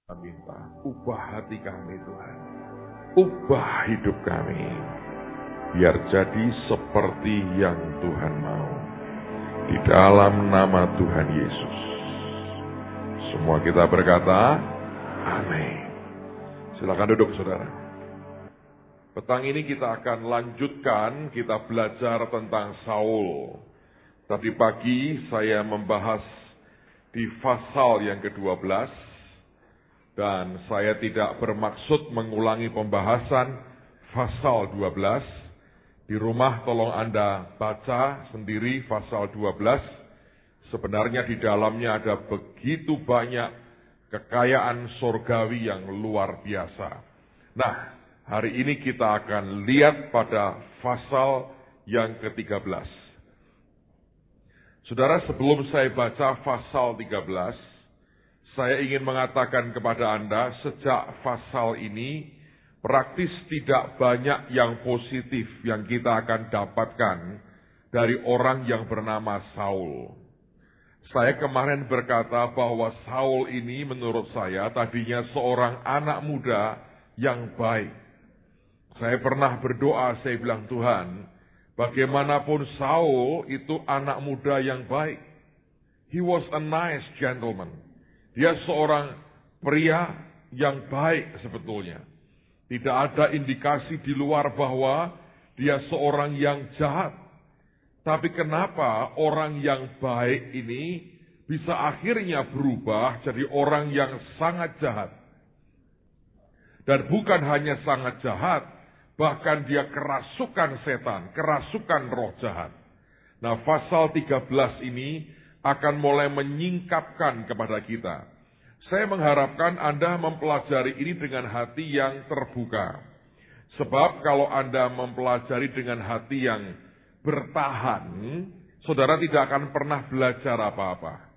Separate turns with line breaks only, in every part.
Minta, ubah hati kami Tuhan, ubah hidup kami, biar jadi seperti yang Tuhan mau, di dalam nama Tuhan Yesus. Semua kita berkata, amin. Silakan duduk saudara. Petang ini kita akan lanjutkan, kita belajar tentang Saul. Tadi pagi saya membahas di pasal yang ke-12, dan saya tidak bermaksud mengulangi pembahasan pasal 12. Di rumah tolong Anda baca sendiri pasal 12. Sebenarnya di dalamnya ada begitu banyak kekayaan surgawi yang luar biasa. Nah, hari ini kita akan lihat pada pasal yang ke-13. Saudara, sebelum saya baca pasal 13, saya ingin mengatakan kepada Anda, sejak pasal ini, praktis tidak banyak yang positif yang kita akan dapatkan dari orang yang bernama Saul. Saya kemarin berkata bahwa Saul ini menurut saya tadinya seorang anak muda yang baik. Saya pernah berdoa, saya bilang, Tuhan, bagaimanapun Saul itu anak muda yang baik. He was a nice gentleman. Dia seorang pria yang baik sebetulnya. Tidak ada indikasi di luar bahwa dia seorang yang jahat. Tapi kenapa orang yang baik ini bisa akhirnya berubah jadi orang yang sangat jahat? Dan bukan hanya sangat jahat, bahkan dia kerasukan setan, kerasukan roh jahat. Nah, pasal 13 ini akan mulai menyingkapkan kepada kita. Saya mengharapkan Anda mempelajari ini dengan hati yang terbuka. Sebab kalau Anda mempelajari dengan hati yang bertahan, saudara tidak akan pernah belajar apa-apa.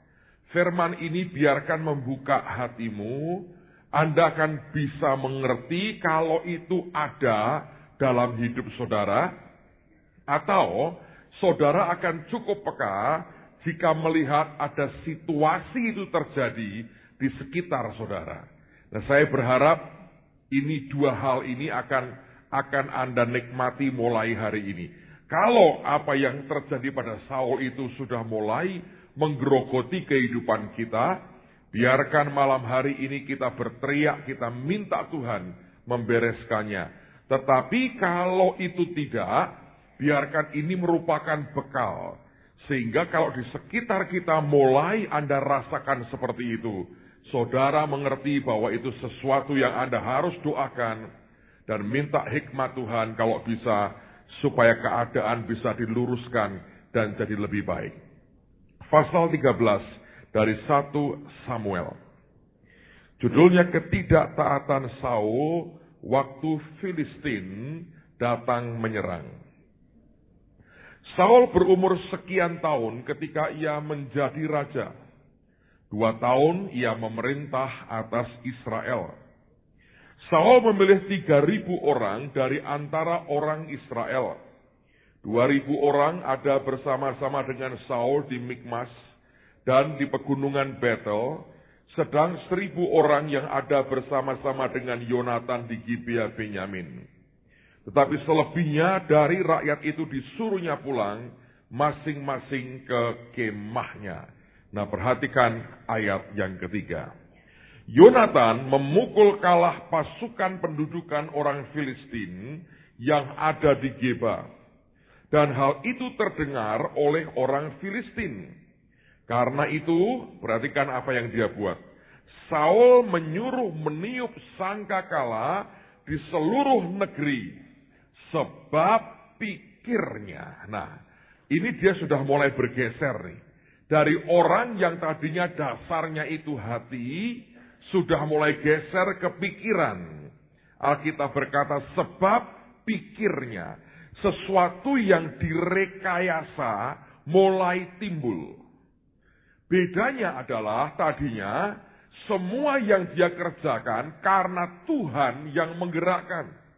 Firman ini biarkan membuka hatimu, Anda akan bisa mengerti kalau itu ada dalam hidup saudara, atau saudara akan cukup peka jika melihat ada situasi itu terjadi di sekitar saudara. Nah, saya berharap ini dua hal ini akan Anda nikmati mulai hari ini. Kalau apa yang terjadi pada Saul itu sudah mulai menggerogoti kehidupan kita, biarkan malam hari ini kita berteriak, kita minta Tuhan membereskannya. Tetapi kalau itu tidak, biarkan ini merupakan bekal. Sehingga kalau di sekitar kita mulai Anda rasakan seperti itu, saudara mengerti bahwa itu sesuatu yang Anda harus doakan dan minta hikmat Tuhan kalau bisa supaya keadaan bisa diluruskan dan jadi lebih baik. Pasal 13 dari 1 Samuel. Judulnya ketidaktaatan Saul waktu Filistin datang menyerang. Saul berumur sekian tahun ketika ia menjadi raja. 2 tahun ia memerintah atas Israel. Saul memilih 3.000 orang dari antara orang Israel. 2.000 orang ada bersama-sama dengan Saul di Mikmas dan di pegunungan Betel, sedang 1.000 orang yang ada bersama-sama dengan Yonatan di Gibea Benyamin. Tetapi selebihnya dari rakyat itu disuruhnya pulang masing-masing ke kemahnya. Nah, perhatikan ayat yang ketiga. Yonatan memukul kalah pasukan pendudukan orang Filistin yang ada di Geba. Dan hal itu terdengar oleh orang Filistin. Karena itu, perhatikan apa yang dia buat. Saul menyuruh meniup sangkakala di seluruh negeri. Sebab pikirnya. Nah, ini dia sudah mulai bergeser nih. Dari orang yang tadinya dasarnya itu hati, sudah mulai geser ke pikiran. Alkitab berkata, sebab pikirnya. Sesuatu yang direkayasa mulai timbul. Bedanya adalah tadinya semua yang dia kerjakan karena Tuhan yang menggerakkan.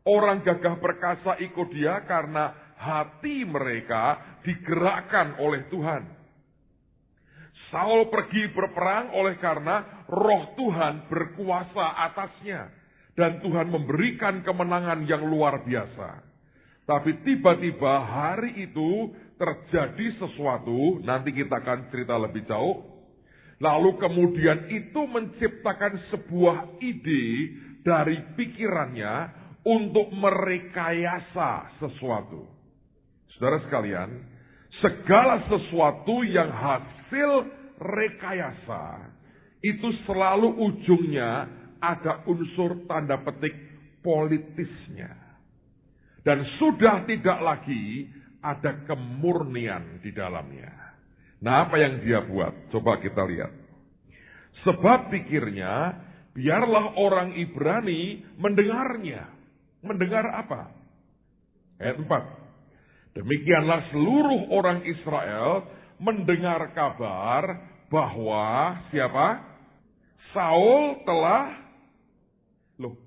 Orang gagah perkasa ikut dia karena hati mereka digerakkan oleh Tuhan. Saul pergi berperang oleh karena roh Tuhan berkuasa atasnya. Dan Tuhan memberikan kemenangan yang luar biasa. Tapi tiba-tiba hari itu terjadi sesuatu, nanti kita akan cerita lebih jauh. Lalu kemudian itu menciptakan sebuah ide dari pikirannya untuk merekayasa sesuatu. Saudara sekalian, segala sesuatu yang hasil rekayasa, itu selalu ujungnya ada unsur tanda petik politisnya. Dan sudah tidak lagi ada kemurnian di dalamnya. Nah, apa yang dia buat? Coba kita lihat. Sebab pikirnya, biarlah orang Ibrani mendengarnya. Mendengar apa? Ayat 4. Demikianlah seluruh orang Israel mendengar kabar bahwa siapa? Saul telah,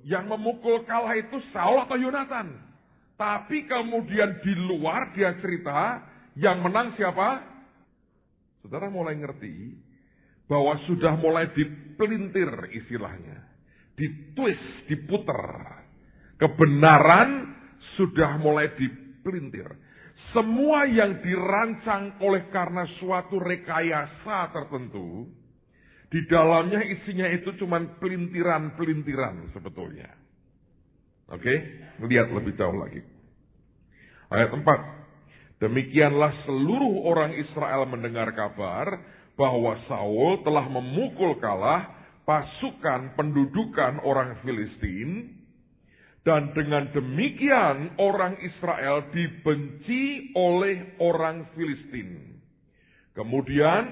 yang memukul kalah itu Saul atau Yonatan? Tapi kemudian di luar dia cerita, yang menang siapa? Saudara mulai ngerti bahwa sudah mulai dipelintir istilahnya. Ditwist, diputer. Kebenaran sudah mulai dipelintir. Semua yang dirancang oleh karena suatu rekayasa tertentu, di dalamnya isinya itu cuma pelintiran-pelintiran sebetulnya. Oke, lihat lebih jauh lagi. Ayat 4. Demikianlah seluruh orang Israel mendengar kabar bahwa Saul telah memukul kalah pasukan pendudukan orang Filistin. Dan dengan demikian orang Israel dibenci oleh orang Filistin. Kemudian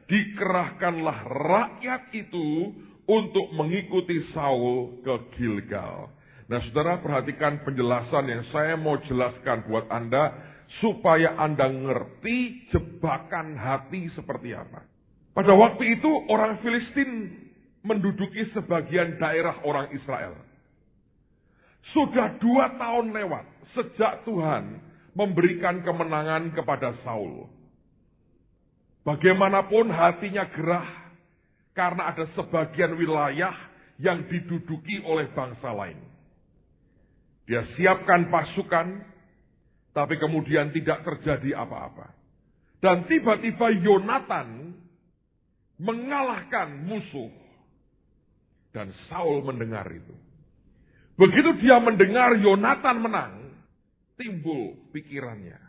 dikerahkanlah rakyat itu untuk mengikuti Saul ke Gilgal. Nah, saudara perhatikan penjelasan yang saya mau jelaskan buat Anda, supaya Anda ngerti jebakan hati seperti apa. Pada waktu itu orang Filistin menduduki sebagian daerah orang Israel. Sudah 2 tahun lewat sejak Tuhan memberikan kemenangan kepada Saul. Bagaimanapun hatinya gerah karena ada sebagian wilayah yang diduduki oleh bangsa lain. Dia siapkan pasukan, tapi kemudian tidak terjadi apa-apa. Dan tiba-tiba Yonatan mengalahkan musuh. Dan Saul mendengar itu. Begitu dia mendengar Yonatan menang, timbul pikirannya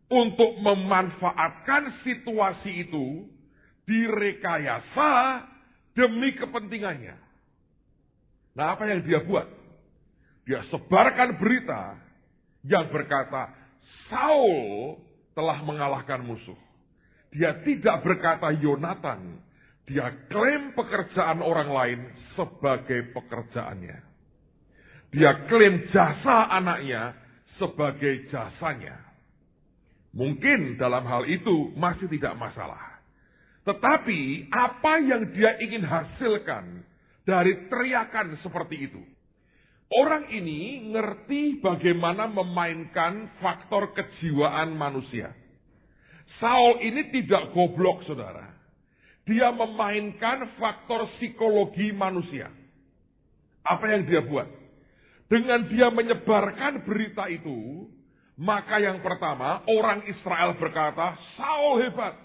untuk memanfaatkan situasi itu, direkayasa demi kepentingannya. Nah, apa yang dia buat? Dia sebarkan berita yang berkata, Saul telah mengalahkan musuh. Dia tidak berkata Yonatan, dia klaim pekerjaan orang lain sebagai pekerjaannya. Dia klaim jasa anaknya sebagai jasanya. Mungkin dalam hal itu masih tidak masalah. Tetapi apa yang dia ingin hasilkan dari teriakan seperti itu? Orang ini ngerti bagaimana memainkan faktor kejiwaan manusia. Saul ini tidak goblok, saudara. Dia memainkan faktor psikologi manusia. Apa yang dia buat? Dengan dia menyebarkan berita itu, maka yang pertama, orang Israel berkata, Saul hebat.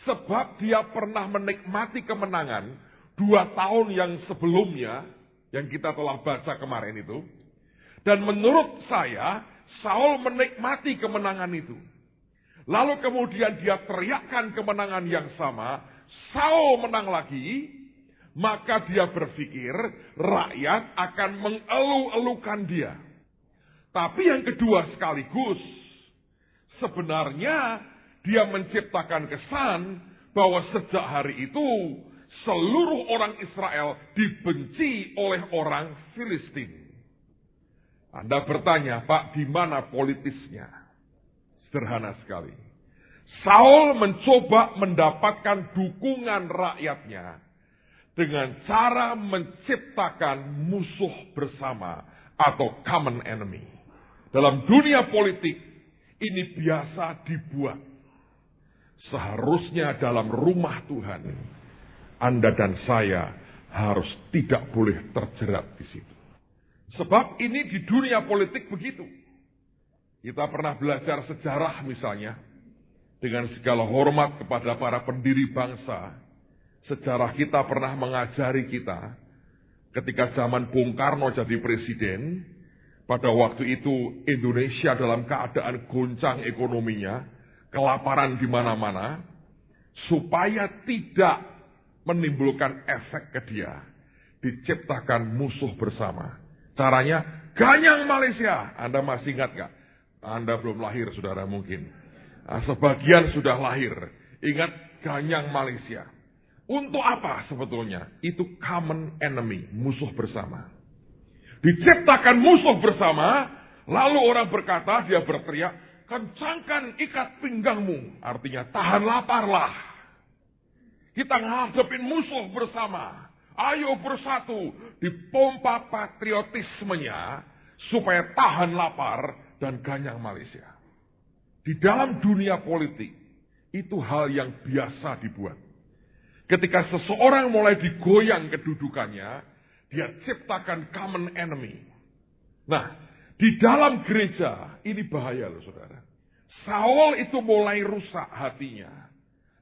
Sebab dia pernah menikmati kemenangan 2 tahun yang sebelumnya, yang kita telah baca kemarin itu. Dan menurut saya, Saul menikmati kemenangan itu. Lalu kemudian dia teriakkan kemenangan yang sama, Saul menang lagi, maka dia berpikir rakyat akan mengeluh-elukan dia. Tapi yang kedua sekaligus, sebenarnya dia menciptakan kesan bahwa sejak hari itu seluruh orang Israel dibenci oleh orang Filistin. Anda bertanya, Pak, di mana politisnya? Sederhana sekali. Saul mencoba mendapatkan dukungan rakyatnya dengan cara menciptakan musuh bersama atau common enemy. Dalam dunia politik, ini biasa dibuat. Seharusnya dalam rumah Tuhan, Anda dan saya harus tidak boleh terjerat di situ. Sebab ini di dunia politik begitu. Kita pernah belajar sejarah misalnya, dengan segala hormat kepada para pendiri bangsa, sejarah kita pernah mengajari kita, ketika zaman Bung Karno jadi presiden, pada waktu itu Indonesia dalam keadaan goncang ekonominya, kelaparan di mana-mana, supaya tidak menimbulkan efek ke dia, diciptakan musuh bersama. Caranya, ganyang Malaysia. Anda masih ingat gak? Anda belum lahir, saudara mungkin. Nah, sebagian sudah lahir. Ingat ganyang Malaysia. Untuk apa sebetulnya? Itu common enemy, musuh bersama. Diciptakan musuh bersama, lalu orang berkata, dia berteriak, kencangkan ikat pinggangmu. Artinya, tahan laparlah. Kita ngadepin musuh bersama. Ayo bersatu. Dipompa patriotismenya, supaya tahan lapar dan ganyang Malaysia. Di dalam dunia politik, itu hal yang biasa dibuat. Ketika seseorang mulai digoyang kedudukannya, dia ciptakan common enemy. Nah, di dalam gereja, ini bahaya loh saudara. Saul itu mulai rusak hatinya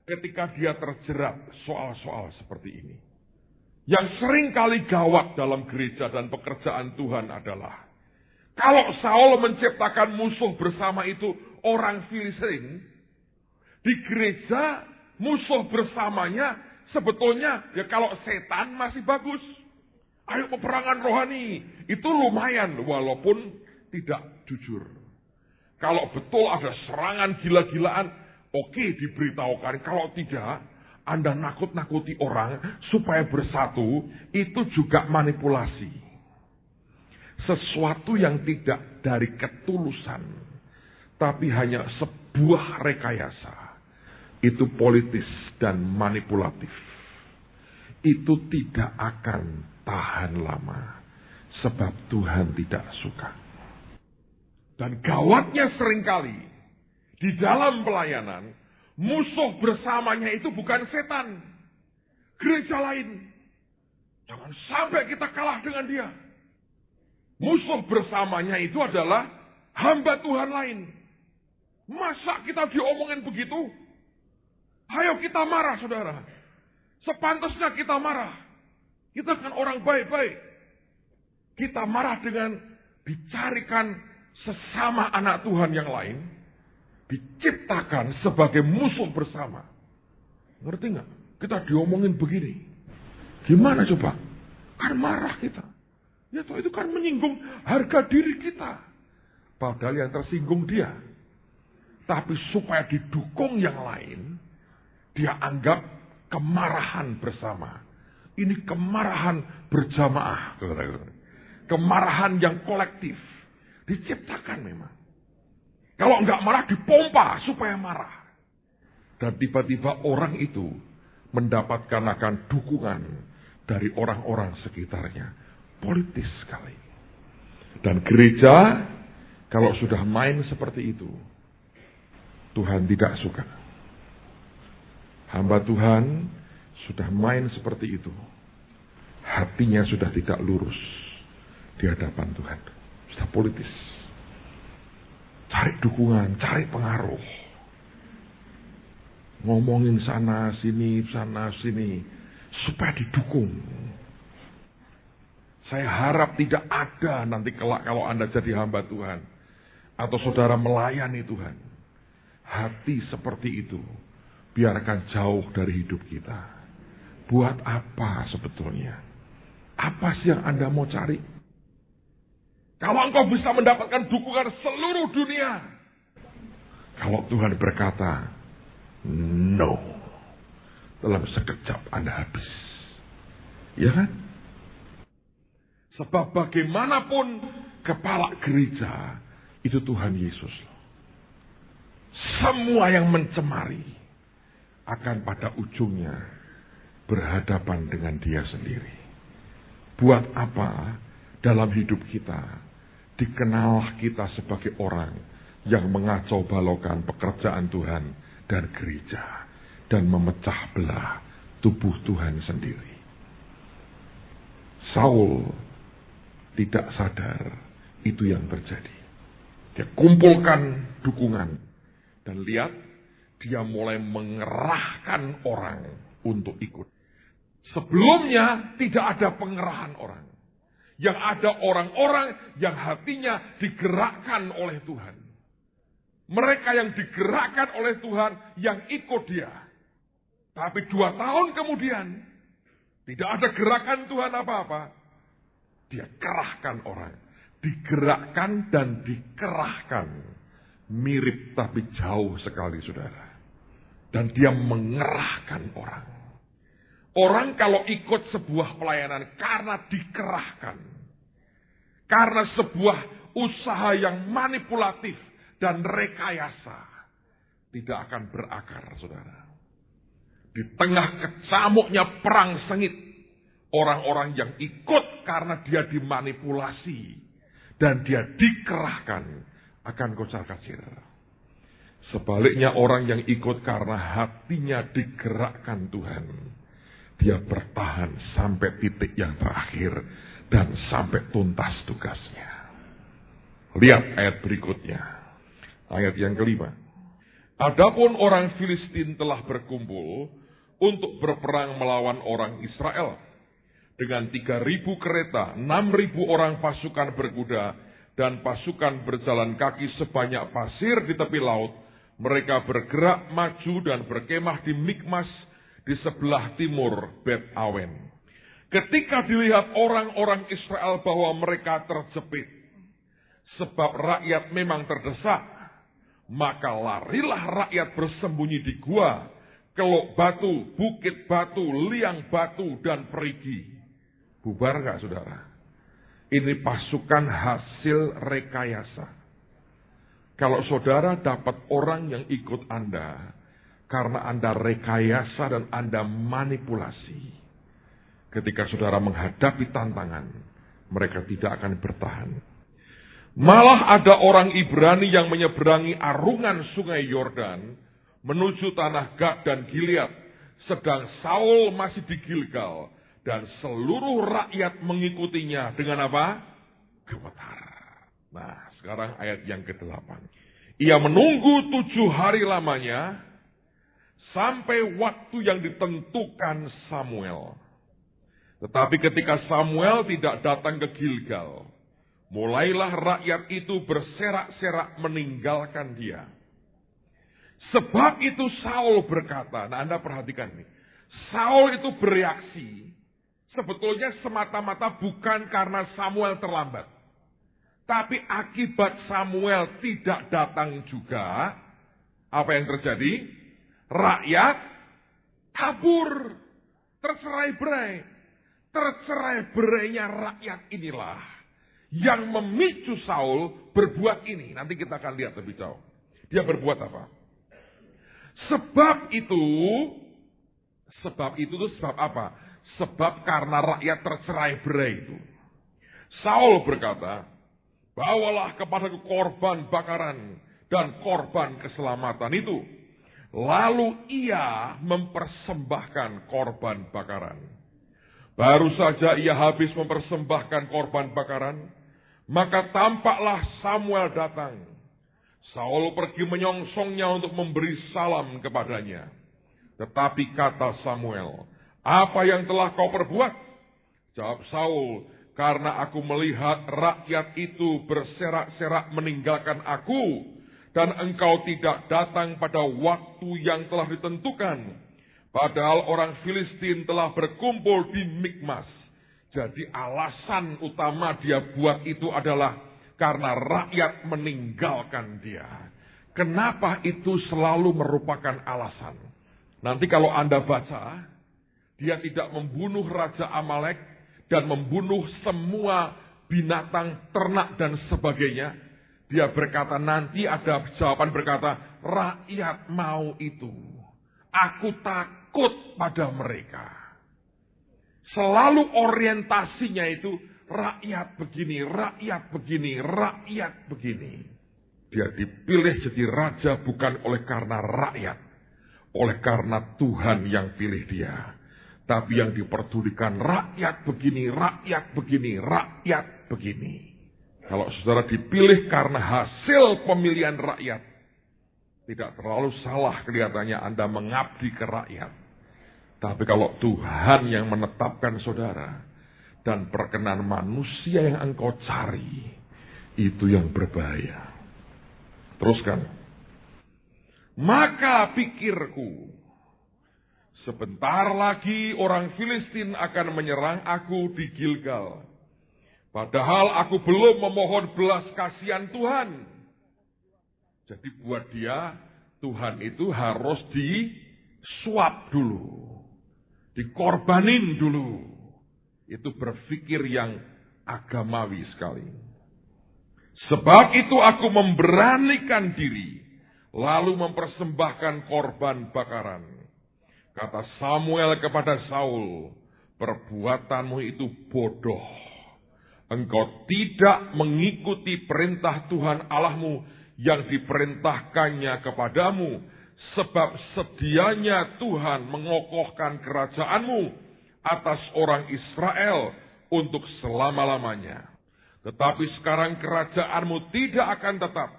ketika dia terjerat soal-soal seperti ini. Yang sering kali gawat dalam gereja dan pekerjaan Tuhan adalah, kalau Saul menciptakan musuh bersama itu orang Filistin, di gereja musuh bersamanya sebetulnya ya kalau setan masih bagus. Ayo peperangan rohani, itu lumayan walaupun tidak jujur. Kalau betul ada serangan gila-gilaan, oke diberitahukan. Kalau tidak, Anda nakut-nakuti orang supaya bersatu, itu juga manipulasi. Sesuatu yang tidak dari ketulusan, tapi hanya sebuah rekayasa. Itu politis dan manipulatif. Itu tidak akan tahan lama. Sebab Tuhan tidak suka. Dan gawatnya seringkali, di dalam pelayanan, musuh bersamanya itu bukan setan. Gereja lain. Jangan sampai kita kalah dengan dia. Musuh bersamanya itu adalah hamba Tuhan lain. Masa kita diomongin begitu? Ayo kita marah saudara. Sepantasnya kita marah. Kita kan orang baik-baik. Kita marah dengan dicarikan sesama anak Tuhan yang lain. Diciptakan sebagai musuh bersama. Ngerti nggak? Kita diomongin begini. Gimana coba? Kan marah kita. Ya toh itu kan menyinggung harga diri kita. Padahal yang tersinggung dia. Tapi supaya didukung yang lain, dia anggap kemarahan bersama. Ini kemarahan berjamaah. Kemarahan yang kolektif. Diciptakan memang. Kalau enggak marah dipompa supaya marah. Dan tiba-tiba orang itu mendapatkan akan dukungan dari orang-orang sekitarnya. Politis sekali. Dan gereja kalau sudah main seperti itu, Tuhan tidak suka. Hamba Tuhan sudah main seperti itu, hatinya sudah tidak lurus di hadapan Tuhan. Sudah politis. Cari dukungan, cari pengaruh. Ngomongin sana sini supaya didukung. Saya harap tidak ada nanti kelak kalau Anda jadi hamba Tuhan. Atau saudara melayani Tuhan. Hati seperti itu. Biarkan jauh dari hidup kita. Buat apa sebetulnya? Apa sih yang Anda mau cari? Kalau engkau bisa mendapatkan dukungan seluruh dunia. Kalau Tuhan berkata, no. Dalam sekejap Anda habis. Ya kan? Sebab bagaimanapun kepala gereja itu Tuhan Yesus. Semua yang mencemari akan pada ujungnya berhadapan dengan Dia sendiri. Buat apa dalam hidup kita dikenal kita sebagai orang yang mengacau balaukan pekerjaan Tuhan dan gereja dan memecah belah tubuh Tuhan sendiri. Saul tidak sadar itu yang terjadi. Dia kumpulkan dukungan dan lihat dia mulai mengerahkan orang untuk ikut. Sebelumnya tidak ada pengerahan orang. Yang ada orang-orang yang hatinya digerakkan oleh Tuhan. Mereka yang digerakkan oleh Tuhan yang ikut dia. Tapi 2 tahun kemudian tidak ada gerakan Tuhan apa-apa. Dia kerahkan orang. Digerakkan dan dikerahkan. Mirip tapi jauh sekali, saudara. Dan dia mengerahkan orang. Orang kalau ikut sebuah pelayanan karena dikerahkan. Karena sebuah usaha yang manipulatif dan rekayasa. Tidak akan berakar, saudara. Di tengah kecamuknya perang sengit. Orang-orang yang ikut karena dia dimanipulasi. Dan dia dikerahkan akan kocar-kacir. Sebaliknya orang yang ikut karena hatinya digerakkan Tuhan. Dia bertahan sampai titik yang terakhir dan sampai tuntas tugasnya. Lihat ayat berikutnya. Ayat yang kelima. Adapun orang Filistin telah berkumpul untuk berperang melawan orang Israel. Dengan 3.000 kereta, 6.000 orang pasukan berkuda, dan pasukan berjalan kaki sebanyak pasir di tepi laut. Mereka bergerak maju dan berkemah di Mikmas, di sebelah timur Bet Awen. Ketika dilihat orang-orang Israel bahwa mereka terjepit, sebab rakyat memang terdesak, maka larilah rakyat bersembunyi di gua, kelok batu, bukit batu, liang batu, dan perigi. Bubar gak, saudara? Ini pasukan hasil rekayasa. Kalau saudara dapat orang yang ikut Anda, karena Anda rekayasa dan Anda manipulasi. Ketika saudara menghadapi tantangan, mereka tidak akan bertahan. Malah ada orang Ibrani yang menyeberangi arungan sungai Yordan, menuju tanah Gad dan Gilead, sedang Saul masih di Gilgal, dan seluruh rakyat mengikutinya dengan apa? Gemetar. Nah, sekarang ayat yang ke-8. Ia menunggu 7 hari lamanya, sampai waktu yang ditentukan Samuel. Tetapi ketika Samuel tidak datang ke Gilgal, mulailah rakyat itu berserak-serak meninggalkan dia. Sebab itu Saul berkata, nah Anda perhatikan nih, Saul itu bereaksi, sebetulnya semata-mata bukan karena Samuel terlambat. Tapi akibat Samuel tidak datang juga, apa yang terjadi? Rakyat kabur, tercerai-berai. Tercerai-berainya rakyat inilah yang memicu Saul berbuat ini. Nanti kita akan lihat lebih jauh. Dia berbuat apa? Sebab itu sebab apa? Sebab karena rakyat tercerai-berai itu. Saul berkata, bawalah kepadaku korban bakaran dan korban keselamatan itu. Lalu ia mempersembahkan korban bakaran. Baru saja ia habis mempersembahkan korban bakaran, maka tampaklah Samuel datang. Saul pergi menyongsongnya untuk memberi salam kepadanya. Tetapi kata Samuel, apa yang telah kau perbuat? Jawab Saul, karena aku melihat rakyat itu berserak-serak meninggalkan aku, dan engkau tidak datang pada waktu yang telah ditentukan. Padahal orang Filistin telah berkumpul di Mikmas. Jadi alasan utama dia buat itu adalah karena rakyat meninggalkan dia. Kenapa itu selalu merupakan alasan? Nanti kalau Anda baca, dia tidak membunuh Raja Amalek dan membunuh semua binatang, ternak dan sebagainya. Dia berkata, nanti ada jawaban berkata, rakyat mau itu. Aku takut pada mereka. Selalu orientasinya itu rakyat begini, rakyat begini, rakyat begini. Dia dipilih jadi raja bukan oleh karena rakyat, oleh karena Tuhan yang pilih dia. Tapi yang diperdulikan rakyat begini, rakyat begini, rakyat begini. Kalau saudara dipilih karena hasil pemilihan rakyat, tidak terlalu salah kelihatannya Anda mengabdi ke rakyat. Tapi kalau Tuhan yang menetapkan saudara, dan perkenan manusia yang engkau cari, itu yang berbahaya. Teruskan. Maka pikirku, sebentar lagi orang Filistin akan menyerang aku di Gilgal. Padahal aku belum memohon belas kasihan Tuhan. Jadi buat dia, Tuhan itu harus disuap dulu. Dikorbanin dulu. Itu berpikir yang agamawi sekali. Sebab itu aku memberanikan diri, lalu mempersembahkan korban bakaran. Kata Samuel kepada Saul, perbuatanmu itu bodoh. Engkau tidak mengikuti perintah Tuhan Allahmu yang diperintahkannya kepadamu. Sebab sedianya Tuhan mengokohkan kerajaanmu atas orang Israel untuk selama-lamanya. Tetapi sekarang kerajaanmu tidak akan tetap.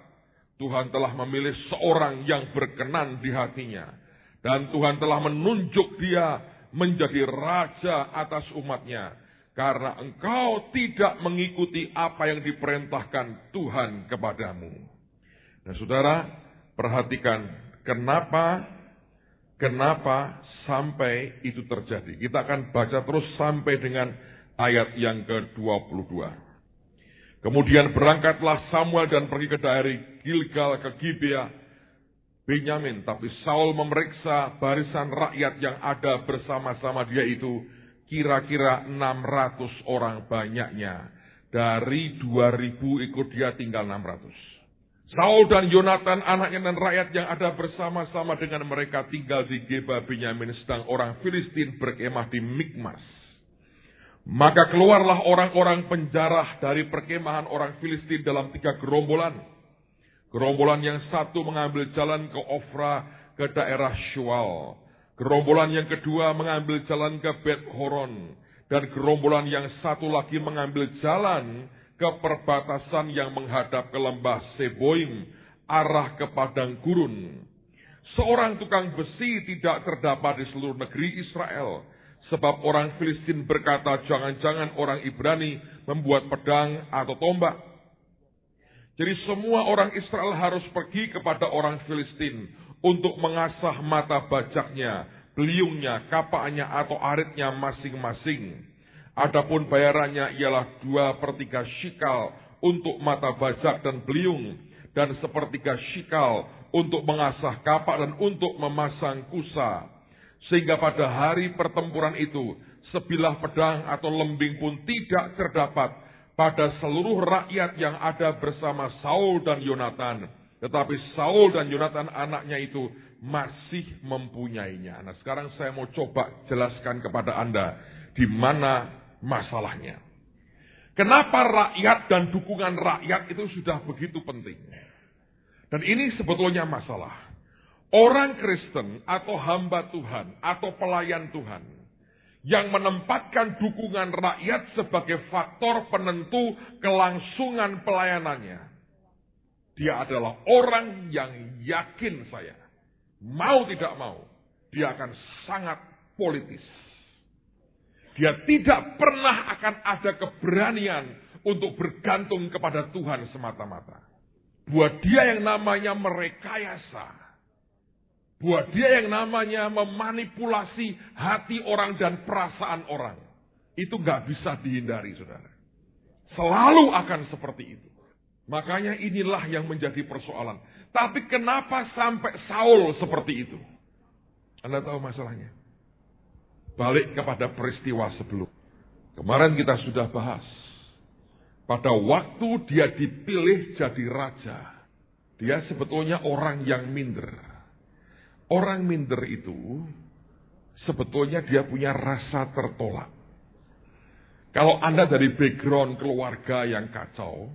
Tuhan telah memilih seorang yang berkenan di hatinya. Dan Tuhan telah menunjuk dia menjadi raja atas umatnya. Karena engkau tidak mengikuti apa yang diperintahkan Tuhan kepadamu. Nah saudara, perhatikan kenapa sampai itu terjadi. Kita akan baca terus sampai dengan ayat yang ke-22. Kemudian berangkatlah Samuel dan pergi ke daerah Gilgal ke Gibea Benyamin. Tapi Saul memeriksa barisan rakyat yang ada bersama-sama dia itu kira-kira 600 orang banyaknya. Dari 2000 ikut dia tinggal 600. Saul dan Yonatan anaknya dan rakyat yang ada bersama-sama dengan mereka tinggal di Geba Benyamin, sedang orang Filistin berkemah di Mikmas. Maka keluarlah orang-orang penjarah dari perkemahan orang Filistin dalam 3 gerombolan. Gerombolan yang satu mengambil jalan ke Ofra ke daerah Shual. Gerombolan yang kedua mengambil jalan ke Bet Horon. Dan gerombolan yang satu lagi mengambil jalan ke perbatasan yang menghadap ke lembah Seboim, arah ke padang gurun. Seorang tukang besi tidak terdapat di seluruh negeri Israel. Sebab orang Filistin berkata, jangan-jangan orang Ibrani membuat pedang atau tombak. Jadi semua orang Israel harus pergi kepada orang Filistin untuk mengasah mata bajaknya, beliungnya, kapaknya atau aritnya masing-masing. Adapun bayarannya ialah 2/3 shikal untuk mata bajak dan beliung, dan 1/3 shikal untuk mengasah kapak dan untuk memasang kusa. Sehingga pada hari pertempuran itu, sebilah pedang atau lembing pun tidak terdapat pada seluruh rakyat yang ada bersama Saul dan Yonatan. Tetapi Saul dan Yonatan anaknya itu masih mempunyainya. Nah sekarang saya mau coba jelaskan kepada Anda di mana masalahnya. Kenapa rakyat dan dukungan rakyat itu sudah begitu penting. Dan ini sebetulnya masalah. Orang Kristen atau hamba Tuhan atau pelayan Tuhan yang menempatkan dukungan rakyat sebagai faktor penentu kelangsungan pelayanannya. Dia adalah orang yang yakin saya, mau tidak mau, dia akan sangat politis. Dia tidak pernah akan ada keberanian untuk bergantung kepada Tuhan semata-mata. Buat dia yang namanya merekayasa, buat dia yang namanya memanipulasi hati orang dan perasaan orang. Itu gak bisa dihindari, saudara. Selalu akan seperti itu. Makanya inilah yang menjadi persoalan. Tapi kenapa sampai Saul seperti itu? Anda tahu masalahnya? Balik kepada peristiwa sebelum. Kemarin kita sudah bahas. Pada waktu dia dipilih jadi raja, dia sebetulnya orang yang minder. Orang minder itu sebetulnya dia punya rasa tertolak. Kalau Anda dari background keluarga yang kacau,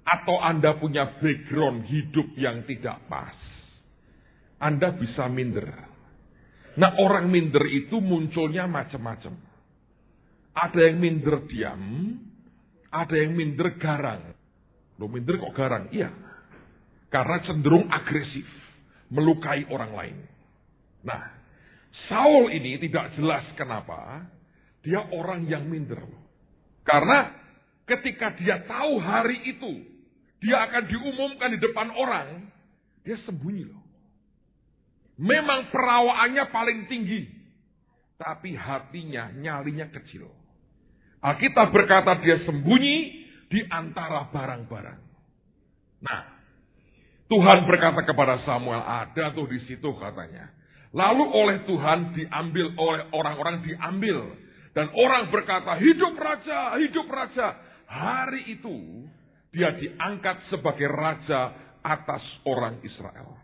atau Anda punya background hidup yang tidak pas, Anda bisa minder. Nah, orang minder itu munculnya macam-macam. Ada yang minder diam, ada yang minder garang. Loh, minder kok garang? Iya. Karena cenderung agresif, melukai orang lain. Nah, Saul ini tidak jelas kenapa dia orang yang minder. Karena ketika dia tahu hari itu dia akan diumumkan di depan orang, dia sembunyi loh. Memang perawaannya paling tinggi, tapi hatinya, nyalinya kecil. Alkitab berkata dia sembunyi di antara barang-barang. Nah, Tuhan berkata kepada Samuel, ada tuh di situ katanya. Lalu oleh Tuhan diambil, oleh orang-orang diambil. Dan orang berkata, hidup raja, hidup raja. Hari itu dia diangkat sebagai raja atas orang Israel.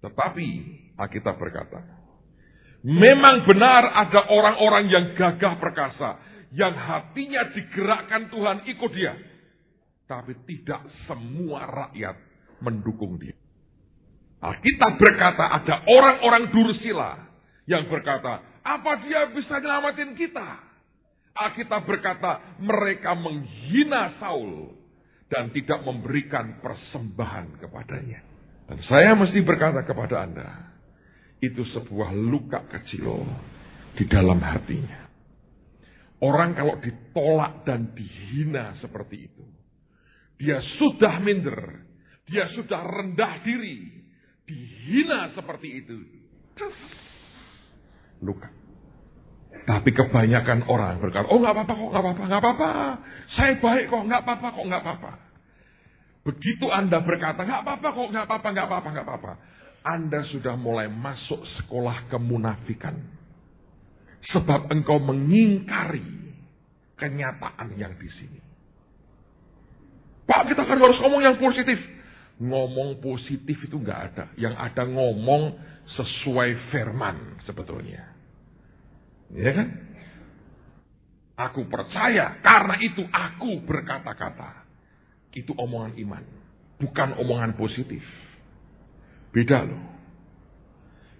Tetapi Alkitab berkata, memang benar ada orang-orang yang gagah perkasa, yang hatinya digerakkan Tuhan ikut dia. Tapi tidak semua rakyat mendukung dia. Alkitab berkata ada orang-orang dursila yang berkata, apa dia bisa nyelamatin kita? Alkitab berkata mereka menghina Saul dan tidak memberikan persembahan kepadanya. Dan saya mesti berkata kepada Anda, itu sebuah luka kecil di dalam hatinya. Orang kalau ditolak dan dihina seperti itu, dia sudah minder, dia sudah rendah diri, dihina seperti itu, luka. Tapi kebanyakan orang berkata, oh nggak apa-apa kok, nggak apa-apa, nggak apa-apa, saya baik kok, nggak apa-apa kok, nggak apa-apa. Begitu Anda berkata, nggak apa-apa kok, nggak apa-apa, nggak apa-apa, nggak apa-apa, Anda sudah mulai masuk sekolah kemunafikan. Sebab engkau mengingkari kenyataan yang di sini. Pak, kita kan harus ngomong yang positif. Ngomong positif itu nggak ada. Yang ada ngomong sesuai firman sebetulnya. Ya kan? Aku percaya, karena itu aku berkata-kata. Itu omongan iman. Bukan omongan positif. Beda loh.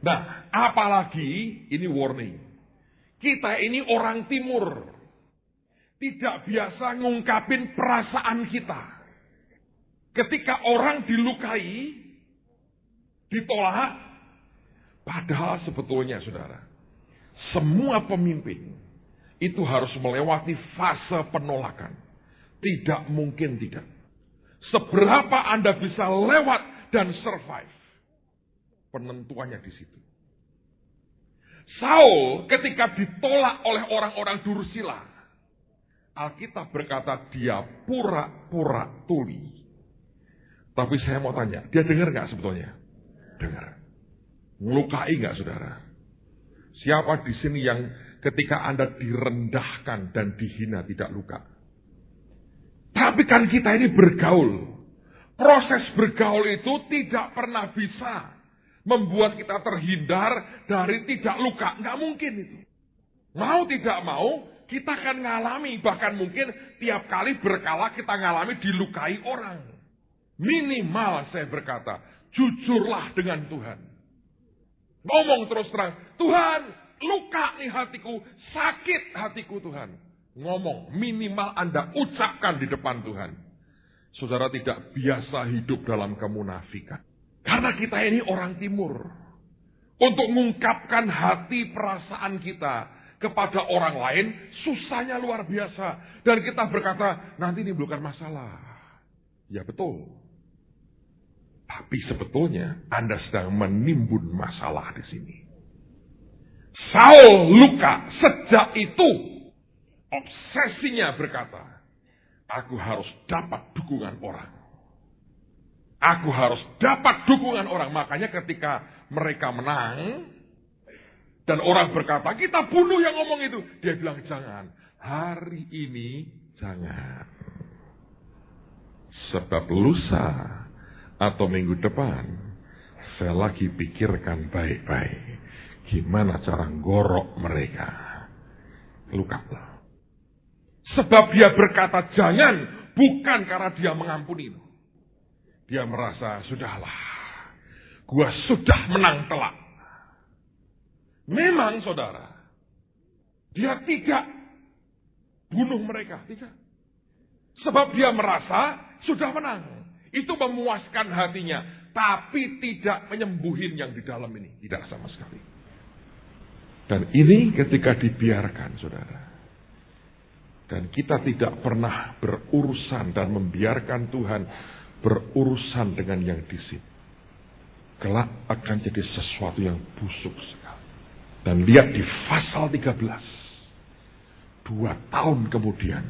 Nah, apalagi ini warning. Kita ini orang timur. Tidak biasa ngungkapin perasaan kita. Ketika orang dilukai, ditolak, padahal sebetulnya saudara, semua pemimpin itu harus melewati fase penolakan. Tidak mungkin tidak. Seberapa Anda bisa lewat dan survive, penentuannya di situ. Saul ketika ditolak oleh orang-orang dursila, Alkitab berkata dia pura-pura tuli. Tapi saya mau tanya, dia dengar nggak sebetulnya? Dengar. Ngelukai nggak saudara? Siapa di sini yang ketika Anda direndahkan dan dihina tidak luka? Tapi kan kita ini bergaul. Proses bergaul itu tidak pernah bisa membuat kita terhindar dari tidak luka. Nggak mungkin itu. Mau tidak mau, kita akan ngalami. Bahkan mungkin tiap kali berkala kita ngalami dilukai orang. Minimal saya berkata, jujurlah dengan Tuhan. Ngomong terus terang, Tuhan, luka nih hatiku, sakit hatiku Tuhan. Ngomong, minimal Anda ucapkan di depan Tuhan. Saudara tidak biasa hidup dalam kemunafikan. Karena kita ini orang timur. Untuk mengungkapkan hati perasaan kita kepada orang lain, susahnya luar biasa. Dan kita berkata, nanti ini bukan masalah. Ya betul. Tapi sebetulnya Anda sedang menimbun masalah di sini. Saul luka sejak itu. Obsesinya berkata, aku harus dapat dukungan orang. Aku harus dapat dukungan orang. Makanya ketika mereka menang, dan orang berkata, kita bunuh yang ngomong itu. Dia bilang, jangan. Hari ini, jangan. Sebab lusa atau minggu depan, saya lagi pikirkan baik-baik. Gimana cara ngorok mereka. Lukalah. Sebab dia berkata jangan, bukan karena dia mengampuni. Dia merasa, sudahlah. Gua sudah menang telak. Memang saudara, dia tidak bunuh mereka. Tidak. Sebab dia merasa sudah menang. Itu memuaskan hatinya. Tapi tidak menyembuhin yang di dalam ini. Tidak sama sekali. Dan ini ketika dibiarkan saudara. Dan kita tidak pernah berurusan dan membiarkan Tuhan berurusan dengan yang di sini. Kelak akan jadi sesuatu yang busuk sekali. Dan lihat di pasal 13. 2 tahun kemudian.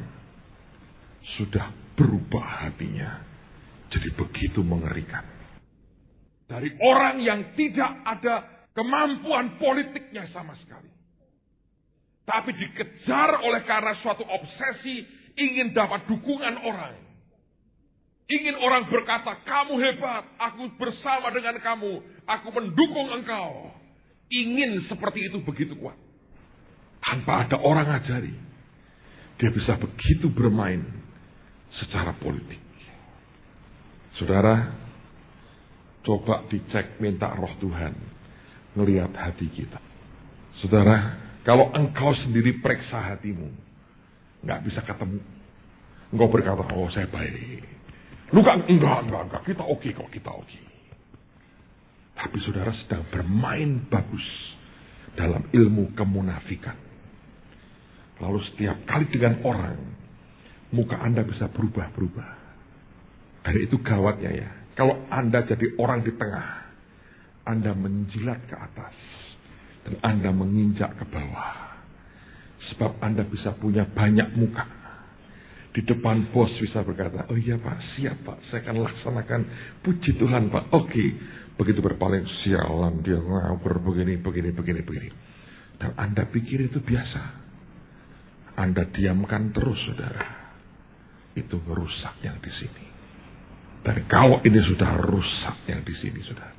Sudah berubah hatinya. Jadi begitu mengerikan. Dari orang yang tidak ada kemampuan politiknya sama sekali. Tapi dikejar oleh karena suatu obsesi ingin dapat dukungan orang. Ingin orang berkata, kamu hebat, aku bersama dengan kamu, aku mendukung engkau. Ingin seperti itu begitu kuat. Tanpa ada orang ajari. Dia bisa begitu bermain secara politik. Saudara, coba dicek minta roh Tuhan. Ngelihat hati kita. Saudara, kalau engkau sendiri periksa hatimu, nggak bisa ketemu. Engkau berkata, oh saya baik. Lu kan enggak, kita oke kok, kita oke. Tapi saudara sedang bermain bagus dalam ilmu kemunafikan. Lalu setiap kali dengan orang, muka Anda bisa berubah-berubah. Dan itu gawatnya ya. Kalau Anda jadi orang di tengah, Anda menjilat ke atas. Dan Anda menginjak ke bawah. Sebab Anda bisa punya banyak muka. Di depan bos bisa berkata, oh iya Pak, siap Pak, saya akan laksanakan. Puji Tuhan Pak, oke. Begitu berpaling, sialan dia ngawur begini. Dan Anda pikir itu biasa. Anda diamkan terus saudara. Itu merusak yang di sini. Dan kalau ini sudah rusak yang di sini saudara.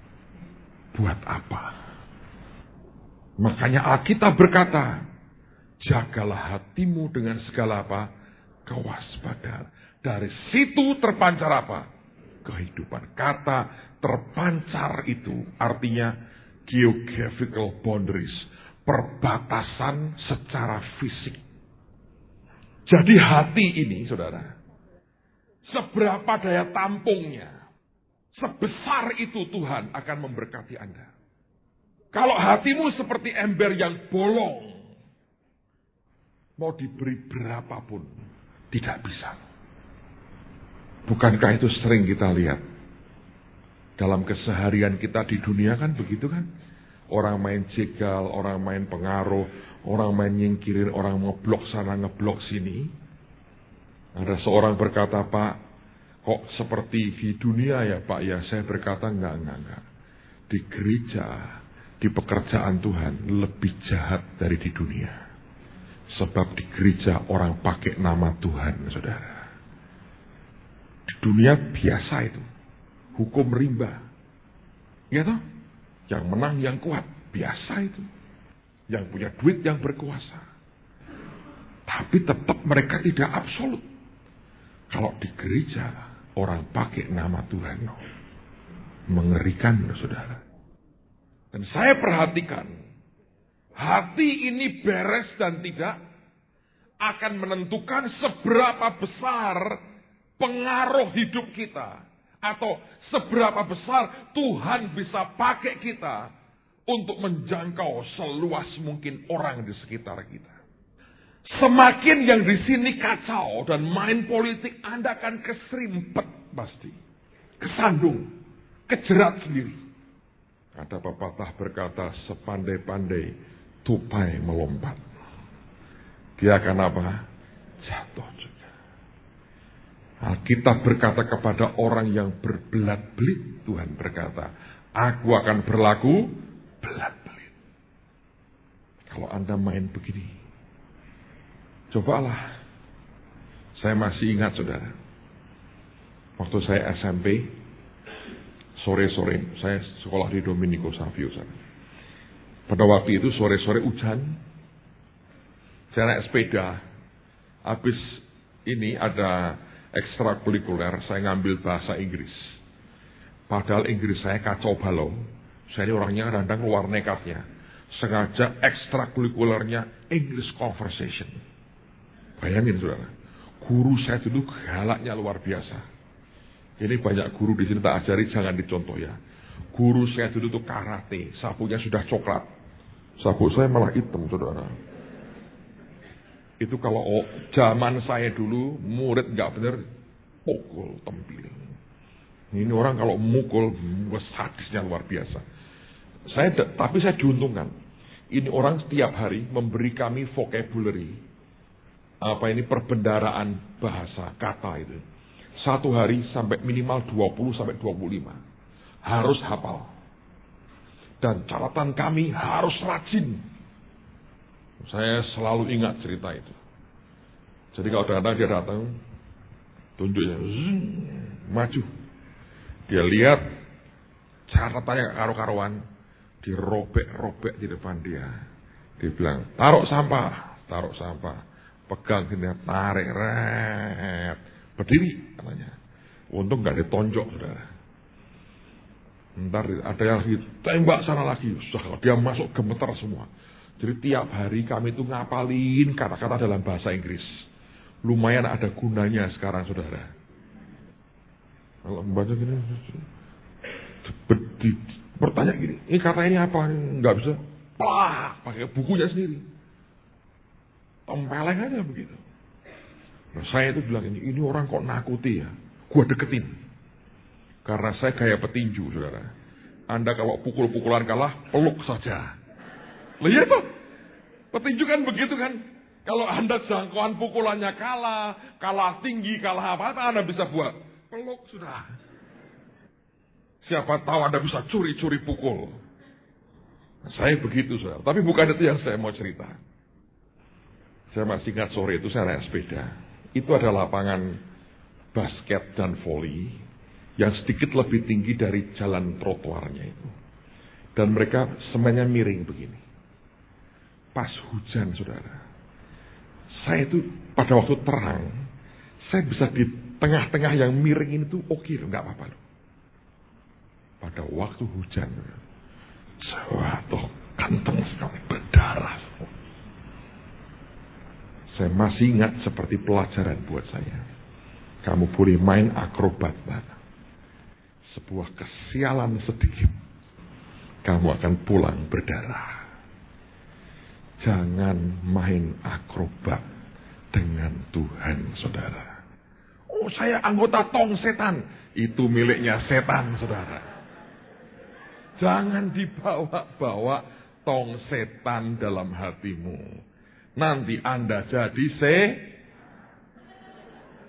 Buat apa? Makanya Alkitab berkata, jagalah hatimu dengan segala apa? Kewaspadaan. Dari situ terpancar apa? Kehidupan. Kata terpancar itu artinya geographical boundaries. Perbatasan secara fisik. Jadi hati ini saudara. Seberapa daya tampungnya. Sebesar itu Tuhan akan memberkati Anda. Kalau hatimu seperti ember yang bolong. Mau diberi berapapun. Tidak bisa. Bukankah itu sering kita lihat? Dalam keseharian kita di dunia kan begitu kan? Orang main jegal, orang main pengaruh, orang main nyingkirin, orang ngeblok sana, ngeblok sini. Ada seorang berkata, Pak, kok seperti di dunia ya Pak? Ya saya berkata enggak. Di gereja, di pekerjaan Tuhan lebih jahat dari di dunia. Sebab di gereja orang pakai nama Tuhan, saudara. Di dunia biasa itu. Hukum rimba. Ya toh? Yang menang yang kuat. Biasa itu. Yang punya duit yang berkuasa. Tapi tetap mereka tidak absolut. Kalau di gereja orang pakai nama Tuhan. Mengerikan, saudara. Dan saya perhatikan. Hati ini beres dan tidak akan menentukan seberapa besar pengaruh hidup kita. Atau seberapa besar Tuhan bisa pakai kita untuk menjangkau seluas mungkin orang di sekitar kita. Semakin yang di sini kacau dan main politik, Anda akan keserimpet pasti. Kesandung, kejerat sendiri. Ada pepatah berkata, sepandai-pandai tupai melompat. Dia akan apa? Jatuh juga. Alkitab berkata kepada orang yang berbelat-belit. Tuhan berkata, aku akan berlaku belat-belit. Kalau Anda main begini. Cobalah. Saya masih ingat saudara. Waktu saya SMP. Sore-sore. Saya sekolah di Dominico Savio sana. Pada waktu itu sore-sore hujan. Saya naik sepeda. Habis ini ada ekstrakurikuler. Saya ngambil bahasa Inggris. Padahal Inggris saya kacau balau. Saya ini orangnya kadang-kadang keluar nekatnya. Sengaja ekstrakurikulernya English conversation. Bayangin saudara. Guru saya dulu galaknya luar biasa. Ini banyak guru di sini tak ajari, jangan dicontoh ya. Guru saya dulu tuh karate, sapunya sudah coklat. Sapu saya malah hitam saudara. Itu kalau zaman saya dulu murid nggak bener pukul tempil. Ini orang kalau mukul sadisnya luar biasa. Tapi saya diuntungkan. Ini orang setiap hari memberi kami vocabulary. Perbendaraan bahasa kata itu. Satu hari sampai minimal 20 sampai 25. Harus hafal. Dan catatan kami harus rajin. Saya selalu ingat cerita itu. Jadi kalau kadang-kadang dia datang, tunjuknya, maju. Dia lihat catatannya karu-karuan, dirobek-robek di depan dia. Dia bilang, taruh sampah. Pegang gini, tarik, ret. Berdiri, katanya. Untung nggak ditonjok, saudara. Ntar ada yang lagi, tembak sana lagi. Kalau dia masuk gemeter semua. Jadi tiap hari kami itu ngapalin kata-kata dalam bahasa Inggris. Lumayan ada gunanya sekarang, saudara. Kalau membaca gini, bertanya gini, ini kata ini apa? Nggak bisa. Pakai bukunya sendiri. Tempeleng aja begitu. Nah, saya itu bilang ini orang kok nakuti ya. Gua deketin. Karena saya gaya petinju, saudara. Anda kalau pukul-pukulan kalah, peluk saja. Lihat tuh. Petinju kan begitu kan. Kalau Anda jangkauan pukulannya kalah tinggi, kalah apa Anda bisa buat. Peluk sudah. Siapa tahu Anda bisa curi-curi pukul. Saya begitu, saudara. Tapi bukan itu yang saya mau cerita. Saya masih ingat sore itu saya naik sepeda. Itu ada lapangan basket dan voli yang sedikit lebih tinggi dari jalan trotoarnya itu. Dan mereka semennya miring begini. Pas hujan, saudara. Saya itu pada waktu terang, saya bisa di tengah-tengah yang miring ini tuh oke, nggak apa-apa loh. Pada waktu hujan, jatuh kantong sekali berdarah. Saya masih ingat seperti pelajaran buat saya. Kamu boleh main akrobat, sebuah kesialan sedikit, kamu akan pulang berdarah. Jangan main akrobat dengan Tuhan, saudara. Oh, saya anggota tong setan. Itu miliknya setan, saudara. Jangan dibawa-bawa tong setan dalam hatimu. Nanti Anda jadi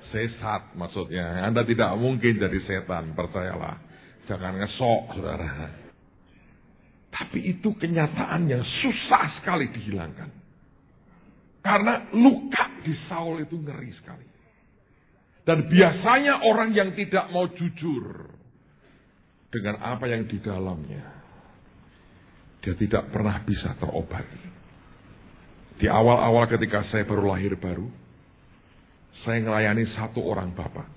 sesat maksudnya. Anda tidak mungkin jadi setan, percayalah. Jangan ngesok, saudara. Tapi itu kenyataan yang susah sekali dihilangkan. Karena luka di Saul itu ngeri sekali. Dan biasanya orang yang tidak mau jujur dengan apa yang di dalamnya, dia tidak pernah bisa terobati. Di awal-awal ketika saya baru lahir baru, saya melayani satu orang bapak.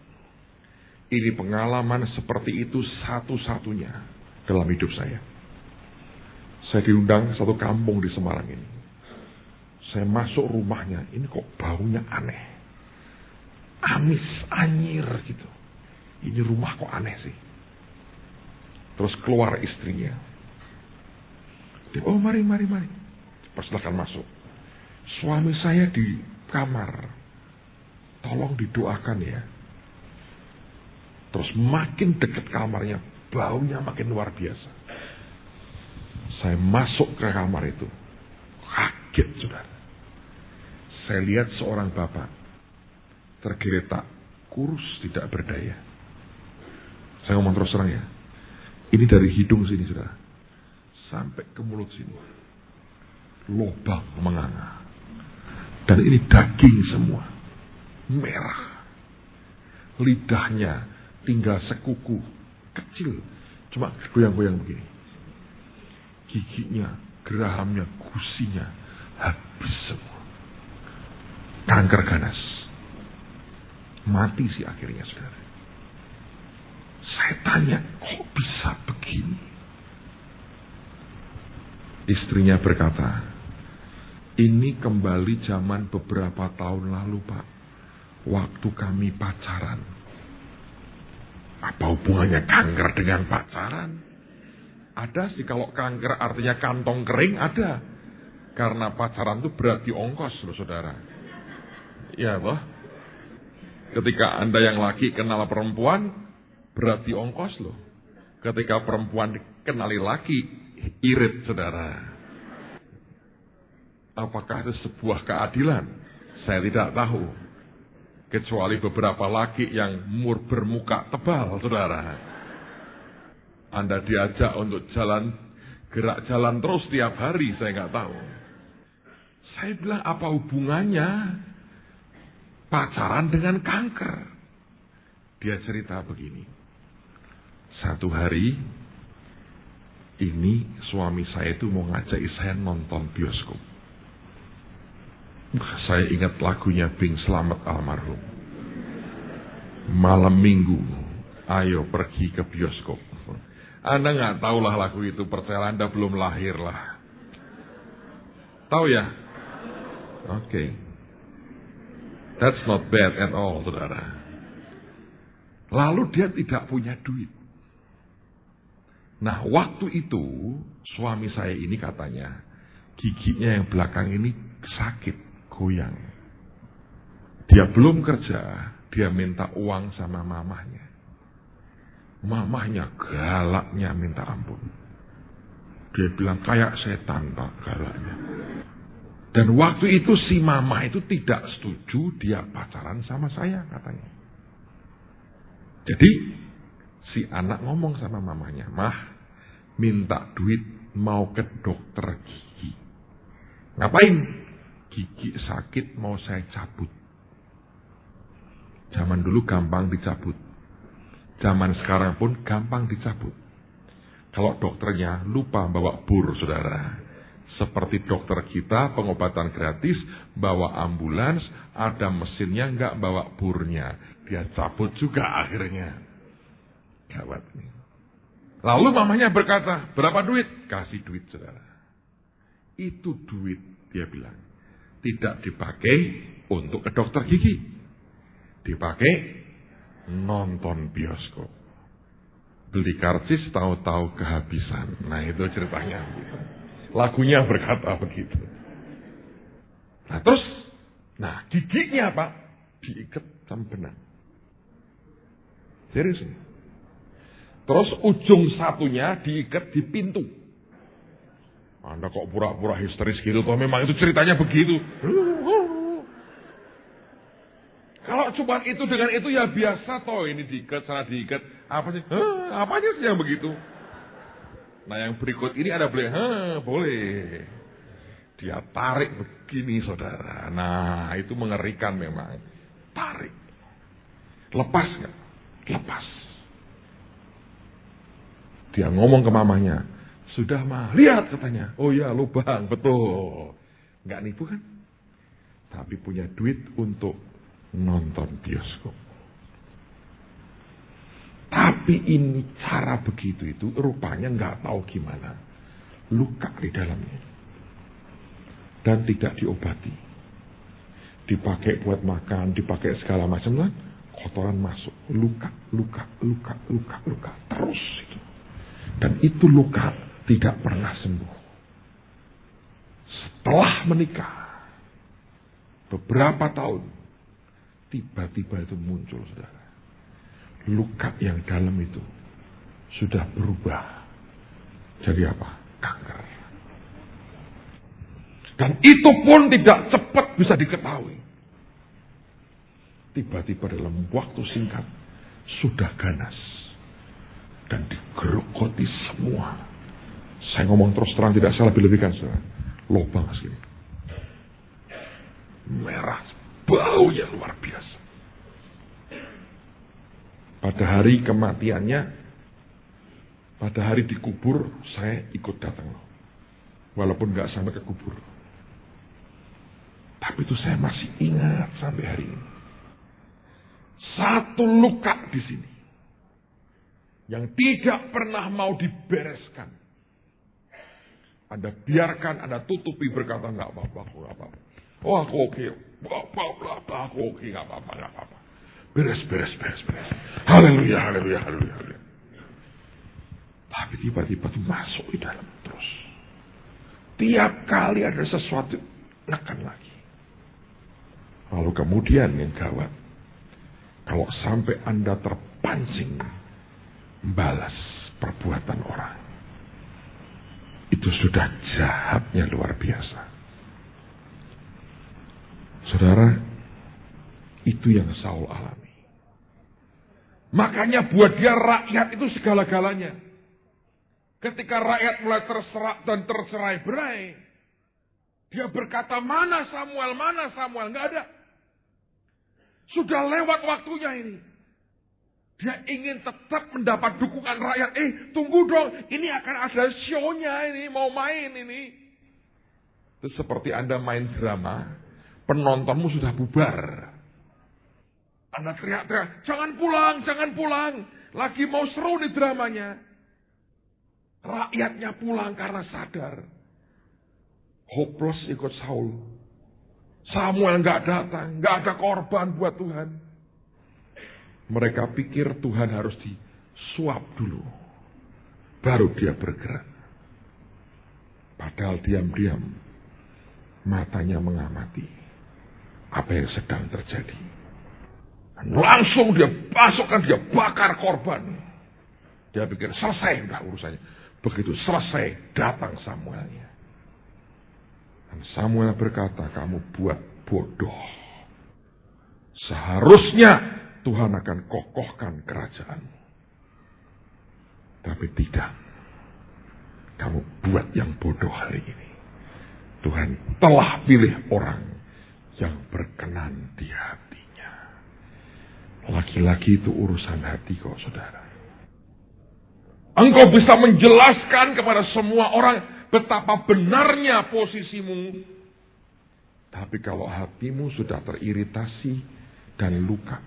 Ini pengalaman seperti itu satu-satunya dalam hidup saya. Saya diundang satu kampung di Semarang ini. Saya masuk rumahnya, ini kok baunya aneh. Amis, anyir gitu. Ini rumah kok aneh sih. Terus keluar istrinya. Dia, oh mari. Persilakan masuk. Suami saya di kamar. Tolong didoakan ya. Terus makin dekat kamarnya, baunya makin luar biasa. Saya masuk ke kamar itu. Kaget, saudara. Saya lihat seorang bapak tergeletak, kurus, tidak berdaya. Saya ngomong terus terang ya. Ini dari hidung sini, saudara, sampai ke mulut sini. Lubang menganga. Dan ini daging semua. Merah. Lidahnya tinggal sekuku. Kecil. Cuma goyang-goyang begini. Giginya, gerahamnya, gusinya habis semua. Kanker ganas. Mati sih akhirnya, saudara. Saya tanya, kok begini. Istrinya berkata, ini kembali zaman beberapa tahun lalu, Pak. Waktu kami pacaran. Apa hubungannya kanker dengan pacaran? Ada sih, kalau kanker artinya kantong kering, ada. Karena pacaran itu berarti ongkos loh, saudara. Ya toh? Ketika Anda yang laki kenal perempuan, berarti ongkos loh. Ketika perempuan dikenali laki, irit, saudara. Apakah itu sebuah keadilan? Saya tidak tahu. Kecuali beberapa laki yang bermuka tebal, saudara. Anda diajak untuk gerak jalan terus tiap hari, saya nggak tahu. Saya bilang, apa hubungannya pacaran dengan kanker? Dia cerita begini. Satu hari, ini suami saya itu mau ngajak saya nonton bioskop. Saya ingat lagunya Bing Slamet almarhum. Malam minggu, ayo pergi ke bioskop. Anda nggak tahulah lagu itu, percaya Anda belum lahir lah. Tahu ya? Oke. That's not bad at all, saudara. Lalu dia tidak punya duit. Nah, waktu itu suami saya ini katanya giginya yang belakang ini sakit, goyang. Dia belum kerja, dia minta uang sama mamahnya. Mamahnya galaknya minta ampun. Dia bilang kayak setan, Pak, galaknya. Dan waktu itu si mama itu tidak setuju dia pacaran sama saya, katanya. Jadi si anak ngomong sama mamanya, "Mah, minta duit mau ke dokter gigi." "Ngapain?" "Gigi sakit mau saya cabut." Zaman dulu gampang dicabut. Zaman sekarang pun gampang dicabut. Kalau dokternya lupa bawa bur, saudara. Seperti dokter kita, pengobatan gratis, bawa ambulans, ada mesinnya, nggak bawa burnya. Dia cabut juga akhirnya. Gawat nih. Lalu mamanya berkata, "Berapa duit?" "Kasih duit, saudara." Itu duit, dia bilang, tidak dipakai untuk ke dokter gigi. Dipakai nonton bioskop. Beli karcis tahu-tahu kehabisan. Nah, itu ceritanya begitu. Lagunya berkata begitu. Nah, terus, giginya Pak diikat sama benang. Serius nih. Terus ujung satunya diikat di pintu. Anda kok pura-pura histeris gitu? Toh memang itu ceritanya begitu. Kalau cuma itu dengan itu ya biasa toh, ini diikat, sana diikat. Apa sih? Apa aja sih yang begitu? Nah, yang berikut ini ada boleh. Dia tarik begini, saudara. Nah, itu mengerikan memang. Tarik. Lepas nggak? Lepas. Dia ngomong ke mamanya, "Sudah mah, lihat," katanya. "Oh ya, lubang, betul." Nggak nipu kan? Tapi punya duit untuk nonton bioskop. Tapi ini cara begitu itu rupanya nggak tahu gimana. Luka di dalamnya. Dan tidak diobati. Dipakai buat makan, dipakai segala macam lah. Kotoran masuk. Luka. Terus itu. Dan itu luka tidak pernah sembuh. Setelah menikah. Beberapa tahun. Tiba-tiba itu muncul, saudara. Luka yang dalam itu sudah berubah jadi apa? Kanker. Dan itu pun tidak cepat bisa diketahui. Tiba-tiba dalam waktu singkat sudah ganas dan digerogoti semua. Saya ngomong terus terang, tidak salah lebih-lebihkan, saudara. Lobang asli. Merah, baunya luar biasa. Pada hari kematiannya, pada hari dikubur, saya ikut datang. Walaupun gak sampai ke kubur. Tapi itu saya masih ingat sampai hari ini. Satu luka di sini. yang tidak pernah mau dibereskan. Anda biarkan, Anda tutupi berkata, nggak apa-apa, aku nggak apa-apa. Oh, aku oke. Aku oke, nggak apa-apa. Beres. Haleluya. Tapi tiba-tiba itu masuk di dalam terus. Tiap kali ada sesuatu, nekan lagi. Lalu kemudian yang gawat, kalau sampai Anda terpancing membalas perbuatan orang, itu sudah jahatnya luar biasa. Saudara, itu yang Saul alami. Makanya buat dia rakyat itu segala-galanya. Ketika rakyat mulai terserak dan tercerai-berai, dia berkata, mana Samuel? Nggak ada. Sudah lewat waktunya ini. Dia ingin tetap mendapat dukungan rakyat. Tunggu dong, ini akan ada show-nya ini, mau main ini. Itu seperti Anda main drama, penontonmu sudah bubar. Anda teriak-teriak, jangan pulang. Lagi mau seru nih dramanya. Rakyatnya pulang karena sadar. Hopeless ikut Saul. Samuel nggak datang, nggak ada korban buat Tuhan. Mereka pikir Tuhan harus disuap dulu, baru dia bergerak. Padahal diam-diam matanya mengamati apa yang sedang terjadi. Dan langsung dia masukkan, dia bakar korban. Dia pikir selesai udah urusannya. Begitu selesai, datang Samuelnya. Dan Samuel berkata, kamu buat bodoh. Seharusnya Tuhan akan kokohkan kerajaanmu. Tapi tidak. Kamu buat yang bodoh hari ini. Tuhan telah pilih orang yang berkenan di hatinya. Laki-laki itu urusan hati kok, saudara. Engkau bisa menjelaskan kepada semua orang betapa benarnya posisimu. Tapi kalau hatimu sudah teriritasi dan luka,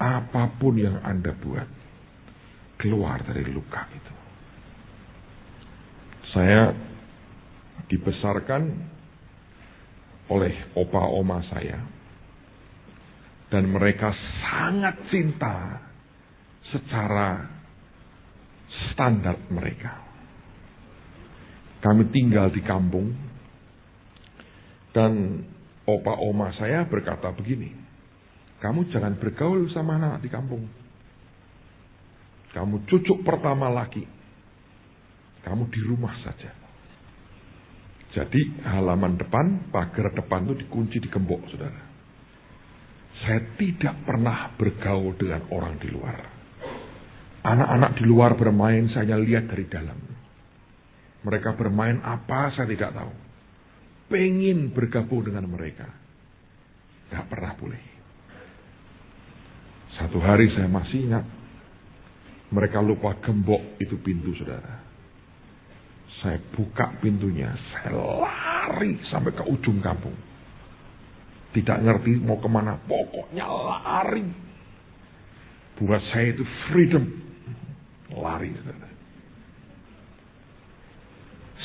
apapun yang Anda buat, keluar dari luka itu. Saya dibesarkan oleh opa oma saya. Dan mereka sangat cinta secara standar mereka. Kami tinggal di kampung. Dan opa oma saya berkata begini, kamu jangan bergaul sama anak di kampung. Kamu cucuk pertama laki. Kamu di rumah saja. Jadi halaman depan, pagar depan itu dikunci, digembok, saudara. Saya tidak pernah bergaul dengan orang di luar. Anak-anak di luar bermain, saya lihat dari dalam. Mereka bermain apa, saya tidak tahu. Pengen bergabung dengan mereka. Tidak pernah boleh. Satu hari saya masih ingat, mereka lupa gembok itu pintu, saudara. Saya buka pintunya, saya lari sampai ke ujung kampung. Tidak ngerti mau kemana, pokoknya lari. Buat saya itu freedom. Lari, saudara.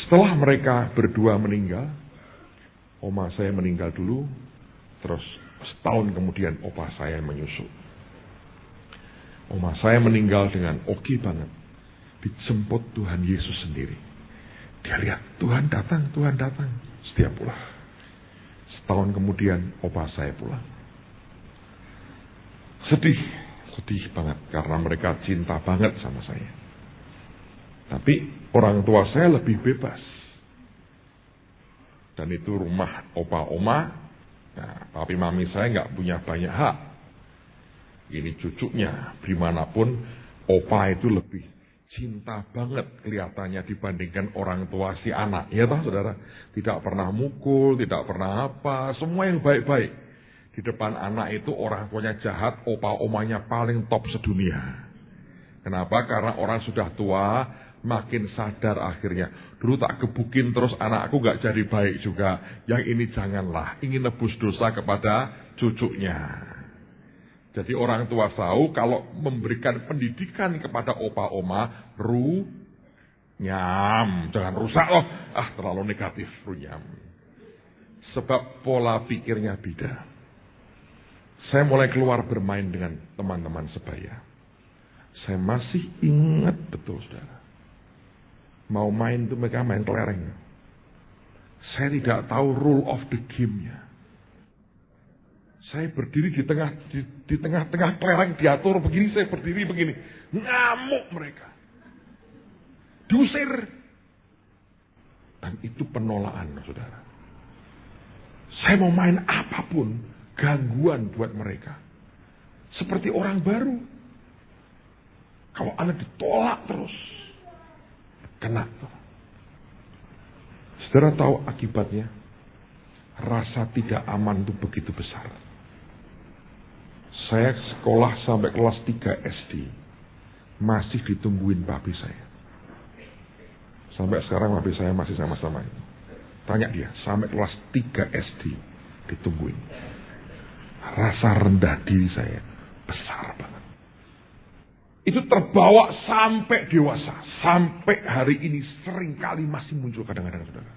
Setelah mereka berdua meninggal, oma saya meninggal dulu, terus setahun kemudian opa saya menyusul. Oma saya meninggal dengan oke banget. Dijemput Tuhan Yesus sendiri. Dia lihat, Tuhan datang. Setiap pulang. Setahun kemudian opa saya pulang. Sedih banget karena mereka cinta banget sama saya. Tapi orang tua saya lebih bebas. Dan itu rumah opa oma. Nah, papi mami saya nggak punya banyak hak. Ini cucunya, dimanapun opa itu lebih cinta banget kelihatannya dibandingkan orang tua si anak. Ya toh saudara, tidak pernah mukul, tidak pernah apa, semua yang baik-baik. Di depan anak itu orang tuanya jahat, opa-omanya paling top sedunia. Kenapa? Karena orang sudah tua, makin sadar akhirnya. Dulu tak gebukin terus anakku gak jadi baik juga. Yang ini janganlah, ingin nebus dosa kepada cucunya. Jadi orang tua tahu kalau memberikan pendidikan kepada opa oma, runyam. Jangan rusak loh. Terlalu negatif, runyam. Sebab pola pikirnya beda. Saya mulai keluar bermain dengan teman-teman sebaya. Saya masih ingat betul, saudara. Mau main itu mereka main kelereng. Saya tidak tahu rule of the game-nya. Saya berdiri di tengah-tengah kelereng diatur begini, saya berdiri begini. Ngamuk mereka. Diusir. Dan itu penolakan, saudara. Saya mau main apapun, gangguan buat mereka. Seperti orang baru. Kalau Anda ditolak terus, kena. Saudara tahu akibatnya? Rasa tidak aman itu begitu besar. Saya sekolah sampai kelas 3 SD. Masih ditungguin papi saya. Sampai sekarang papi saya masih sama-sama itu. Tanya dia, sampai kelas 3 SD ditungguin. Rasa rendah diri saya besar banget. Itu terbawa sampai dewasa. Sampai hari ini seringkali masih muncul kadang-kadang, saudara.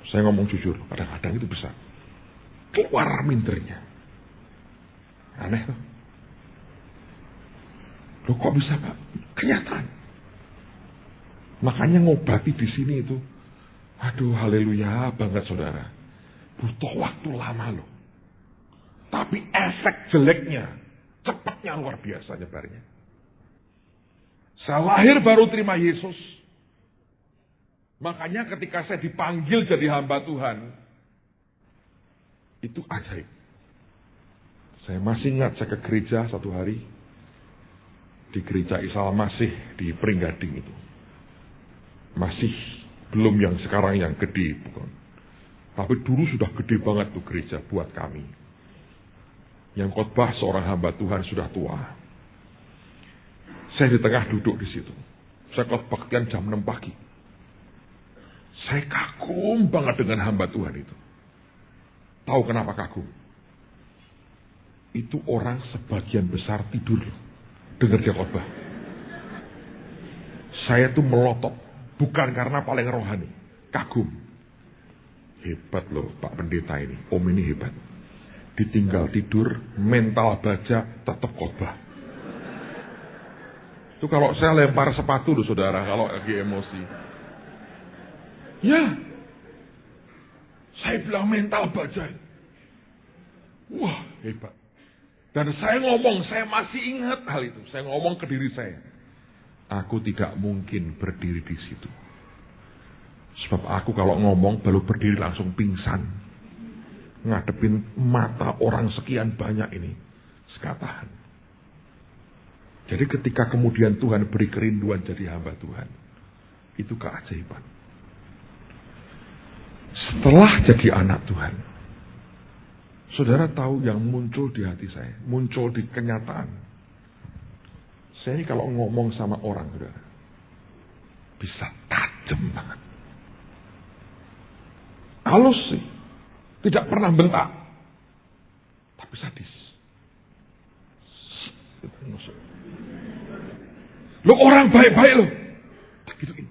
Saya ngomong jujur, kadang-kadang itu besar. Keluar mindernya. Aneh tuh. Loh kok bisa, Pak? Kenyataan. Makanya ngobati di sini itu, aduh haleluya banget, saudara. Butuh waktu lama loh. Tapi efek jeleknya, cepatnya luar biasa nyebarnya. Saya lahir baru terima Yesus. Makanya ketika saya dipanggil jadi hamba Tuhan, itu ajaib. Saya masih ingat saya ke gereja satu hari. Di gereja Isa Al-Masih di Pringgading itu. Masih belum yang sekarang yang gede. Bukan. Tapi dulu sudah gede banget tuh gereja buat kami. Yang khotbah seorang hamba Tuhan sudah tua. Saya di tengah duduk di situ. Saya khotbah jam 6 pagi. Saya kagum banget dengan hamba Tuhan itu. Tahu kenapa kagum? Itu orang sebagian besar tidur dengar dia khotbah. Saya tuh melotot, bukan karena paling rohani, kagum. Hebat loh Pak Pendeta ini, Om ini hebat. Ditinggal tidur, mental baja, tetap khotbah. Itu kalau saya lempar sepatu loh saudara, kalau lagi emosi. Ya, saya bilang mental baja. Wah, hebat. Dan saya ngomong, saya masih ingat hal itu. Saya ngomong ke diri saya. Aku tidak mungkin berdiri di situ. Sebab aku kalau ngomong baru berdiri langsung pingsan. Ngadepin mata orang sekian banyak ini. Sekatahan. Jadi ketika kemudian Tuhan beri kerinduan jadi hamba Tuhan. Itu keajaiban. Setelah jadi anak Tuhan. Saudara tahu yang muncul di hati saya. Muncul di kenyataan. Saya ini kalau ngomong sama orang, saudara. Bisa tajam banget. Halus sih. Tidak pernah bentak. Tapi sadis. Lo orang baik-baik lo. Tak gituin.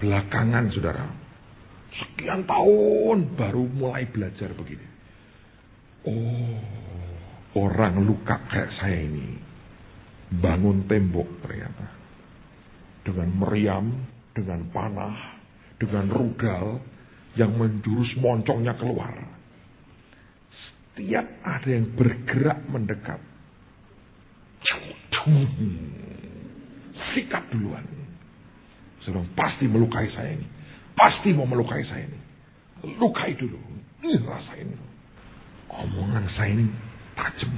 Belakangan, saudara. Sekian tahun baru mulai belajar begini. Oh, orang luka kayak saya ini bangun tembok ternyata. Dengan meriam, dengan panah, dengan rudal yang menjurus moncongnya keluar. Setiap ada yang bergerak mendekat. Sikat duluan. Sedang pasti melukai saya ini. Pasti mau melukai saya ini. Lukai dulu. Ini rasain. Omongan saya ini tajam.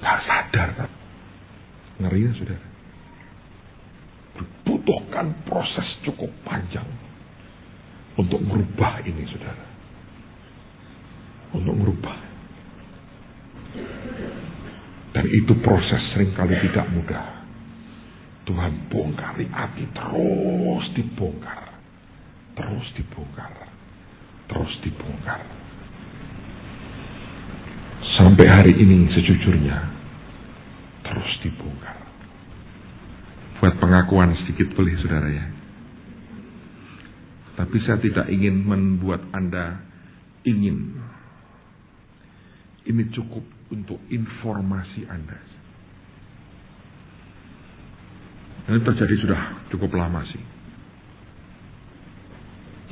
Gak sadar. Kan? Ngeri ya saudara. Dibutuhkan proses cukup panjang. Untuk merubah ini saudara. Untuk merubah. Dan itu proses seringkali tidak mudah. Tuhan bongkari hati, terus dibongkar. Terus dibongkar. Terus dibongkar. sampai hari ini sejujurnya terus dibongkar. Buat pengakuan sedikit boleh saudara ya. Tapi saya tidak ingin membuat Anda ingin. Ini cukup untuk informasi Anda. Ini terjadi sudah cukup lama sih.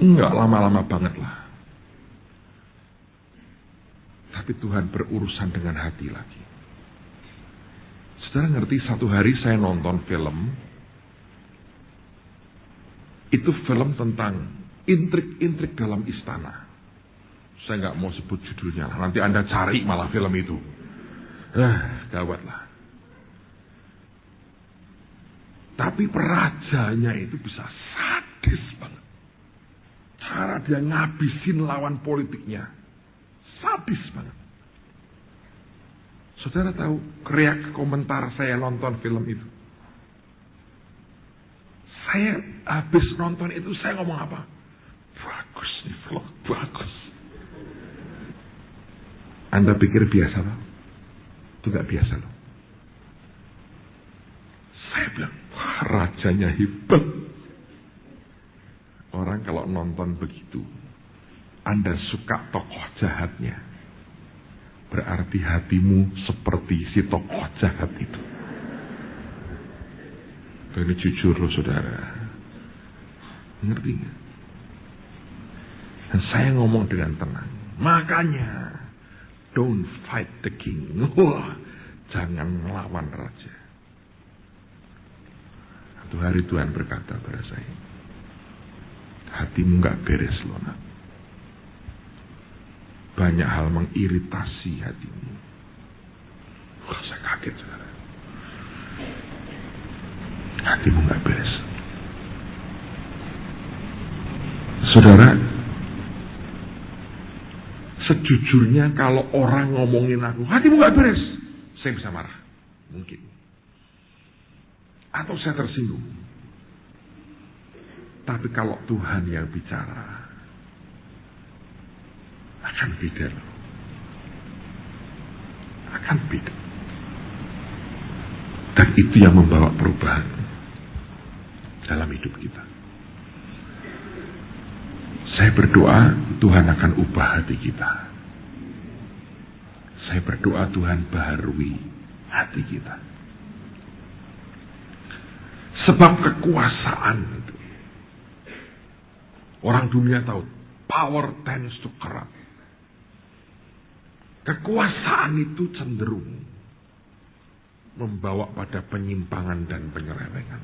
Enggak lama-lama banget lah. Tapi Tuhan berurusan dengan hati lagi. Saudara ngerti, satu hari saya nonton film. Itu film tentang intrik-intrik dalam istana. Saya nggak mau sebut judulnya. Nanti Anda cari malah film itu. Gawat lah. Tapi perajanya itu bisa sadis banget. Cara dia ngabisin lawan politiknya. Sadis banget. Saudara tahu reaksi komentar saya nonton film itu? Saya habis nonton itu saya ngomong apa? Bagus nih film, bagus. Anda pikir biasa loh? Itu gak biasa loh. Saya bilang, wah, rajanya hebat. Orang kalau nonton begitu, Anda suka tokoh jahatnya, berarti hatimu seperti si tokoh jahat itu. Ini jujur loh saudara. Ngerti gak? Dan saya ngomong dengan tenang. Makanya, don't fight the king. Wah, jangan melawan raja. Satu hari Tuhan berkata pada saya, hatimu gak beres loh nak. Banyak hal mengiritasi hatimu. Wah, saya kaget saudara. Hatimu gak beres. Saudara, sejujurnya kalau orang ngomongin aku, hatimu gak beres, saya bisa marah. Mungkin. Atau saya tersinggung. Tapi kalau Tuhan yang bicara, akan beda loh. Akan beda. Dan itu yang membawa perubahan dalam hidup kita. Saya berdoa Tuhan akan ubah hati kita. Saya berdoa Tuhan baharui hati kita. Sebab kekuasaan itu, orang dunia tahu, power tends to corrupt. Kekuasaan itu cenderung membawa pada penyimpangan dan penyelewengan.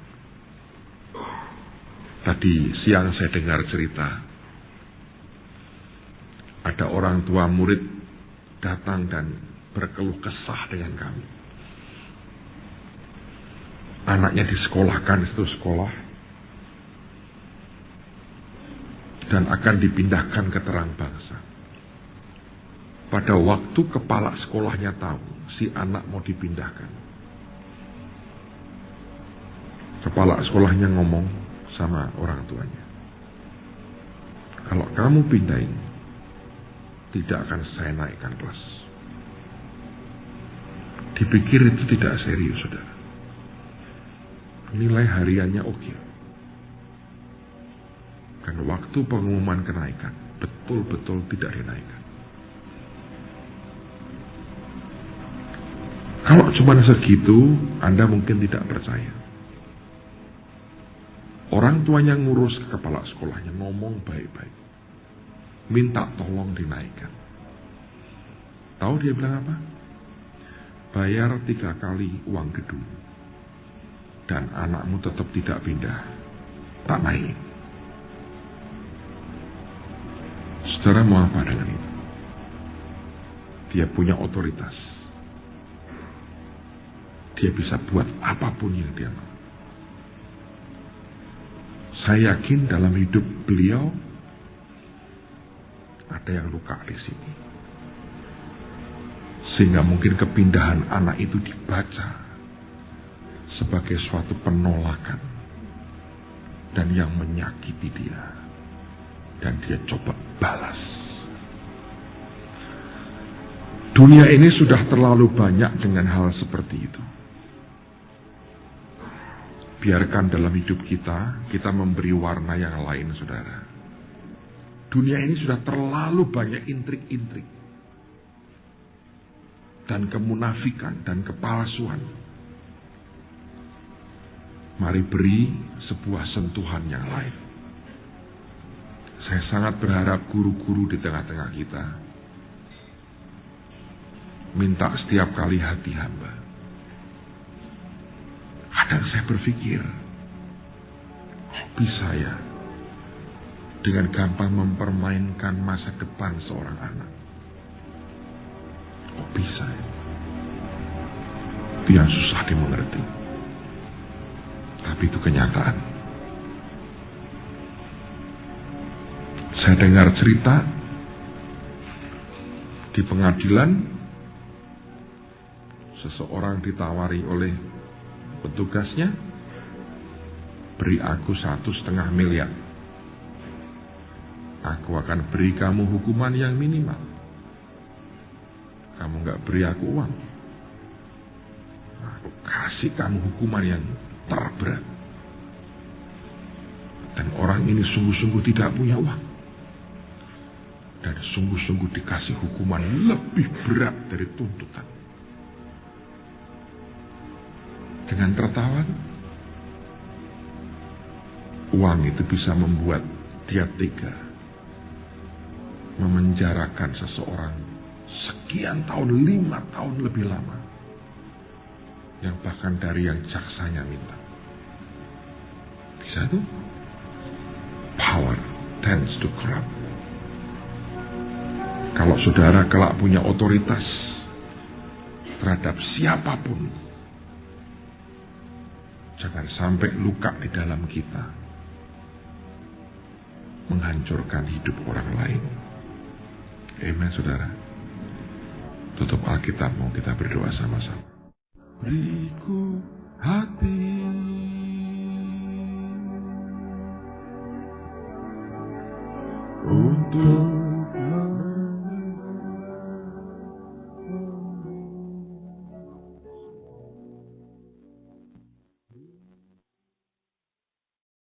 Tadi siang saya dengar cerita, ada orang tua murid datang dan berkeluh kesah dengan kami. Anaknya disekolahkan di situ sekolah dan akan dipindahkan ke terang bangsa. Pada waktu kepala sekolahnya tahu si anak mau dipindahkan, kepala sekolahnya ngomong sama orang tuanya, kalau kamu pindahin, tidak akan saya naikkan kelas. Dipikir itu tidak serius, saudara. Nilai hariannya oke. Dan waktu pengumuman kenaikan, betul-betul tidak dinaikkan. Kalau cuma segitu, Anda mungkin tidak percaya. Orang tuanya ngurus ke kepala sekolahnya, ngomong baik-baik. Minta tolong dinaikkan. Tahu dia bilang apa? Bayar 3 kali uang gedung. Dan anakmu tetap tidak pindah. Tak naik. Saudara mau apa dengan itu? Dia punya otoritas. Dia bisa buat apapun yang dia mau. Saya yakin dalam hidup beliau ada yang luka di sini. Sehingga mungkin kepindahan anak itu dibaca sebagai suatu penolakan dan yang menyakiti dia. Dan dia coba balas. Dunia ini sudah terlalu banyak dengan hal seperti itu. Biarkan dalam hidup kita memberi warna yang lain, saudara. Dunia ini sudah terlalu banyak intrik-intrik dan kemunafikan dan kepalsuan. Mari beri sebuah sentuhan yang lain. Saya sangat berharap guru-guru di tengah-tengah kita minta setiap kali hati hamba. Kadang saya berpikir, bisa ya dengan gampang mempermainkan masa depan seorang anak. Kok bisa ya? Itu yang susah dimengerti. Tapi itu kenyataan. Saya dengar cerita di pengadilan, seseorang ditawari oleh petugasnya, beri aku 1,5 miliar. Aku akan beri kamu hukuman yang minimal. Kamu gak beri aku uang, aku kasih kamu hukuman yang terberat. Dan orang ini sungguh-sungguh tidak punya uang, dan sungguh-sungguh dikasih hukuman lebih berat dari tuntutan. Dengan tertawa, uang itu bisa membuat dia tega memenjarakan seseorang sekian tahun, 5 tahun lebih lama, yang bahkan dari yang jaksanya minta. Bisa tuh? Power tends to corrupt. Kalau saudara kelak punya otoritas terhadap siapapun, jangan sampai luka di dalam kita menghancurkan hidup orang lain. Amen, saudara. Tutup Alkitabmu, kita berdoa sama-sama. Beriku hati untuk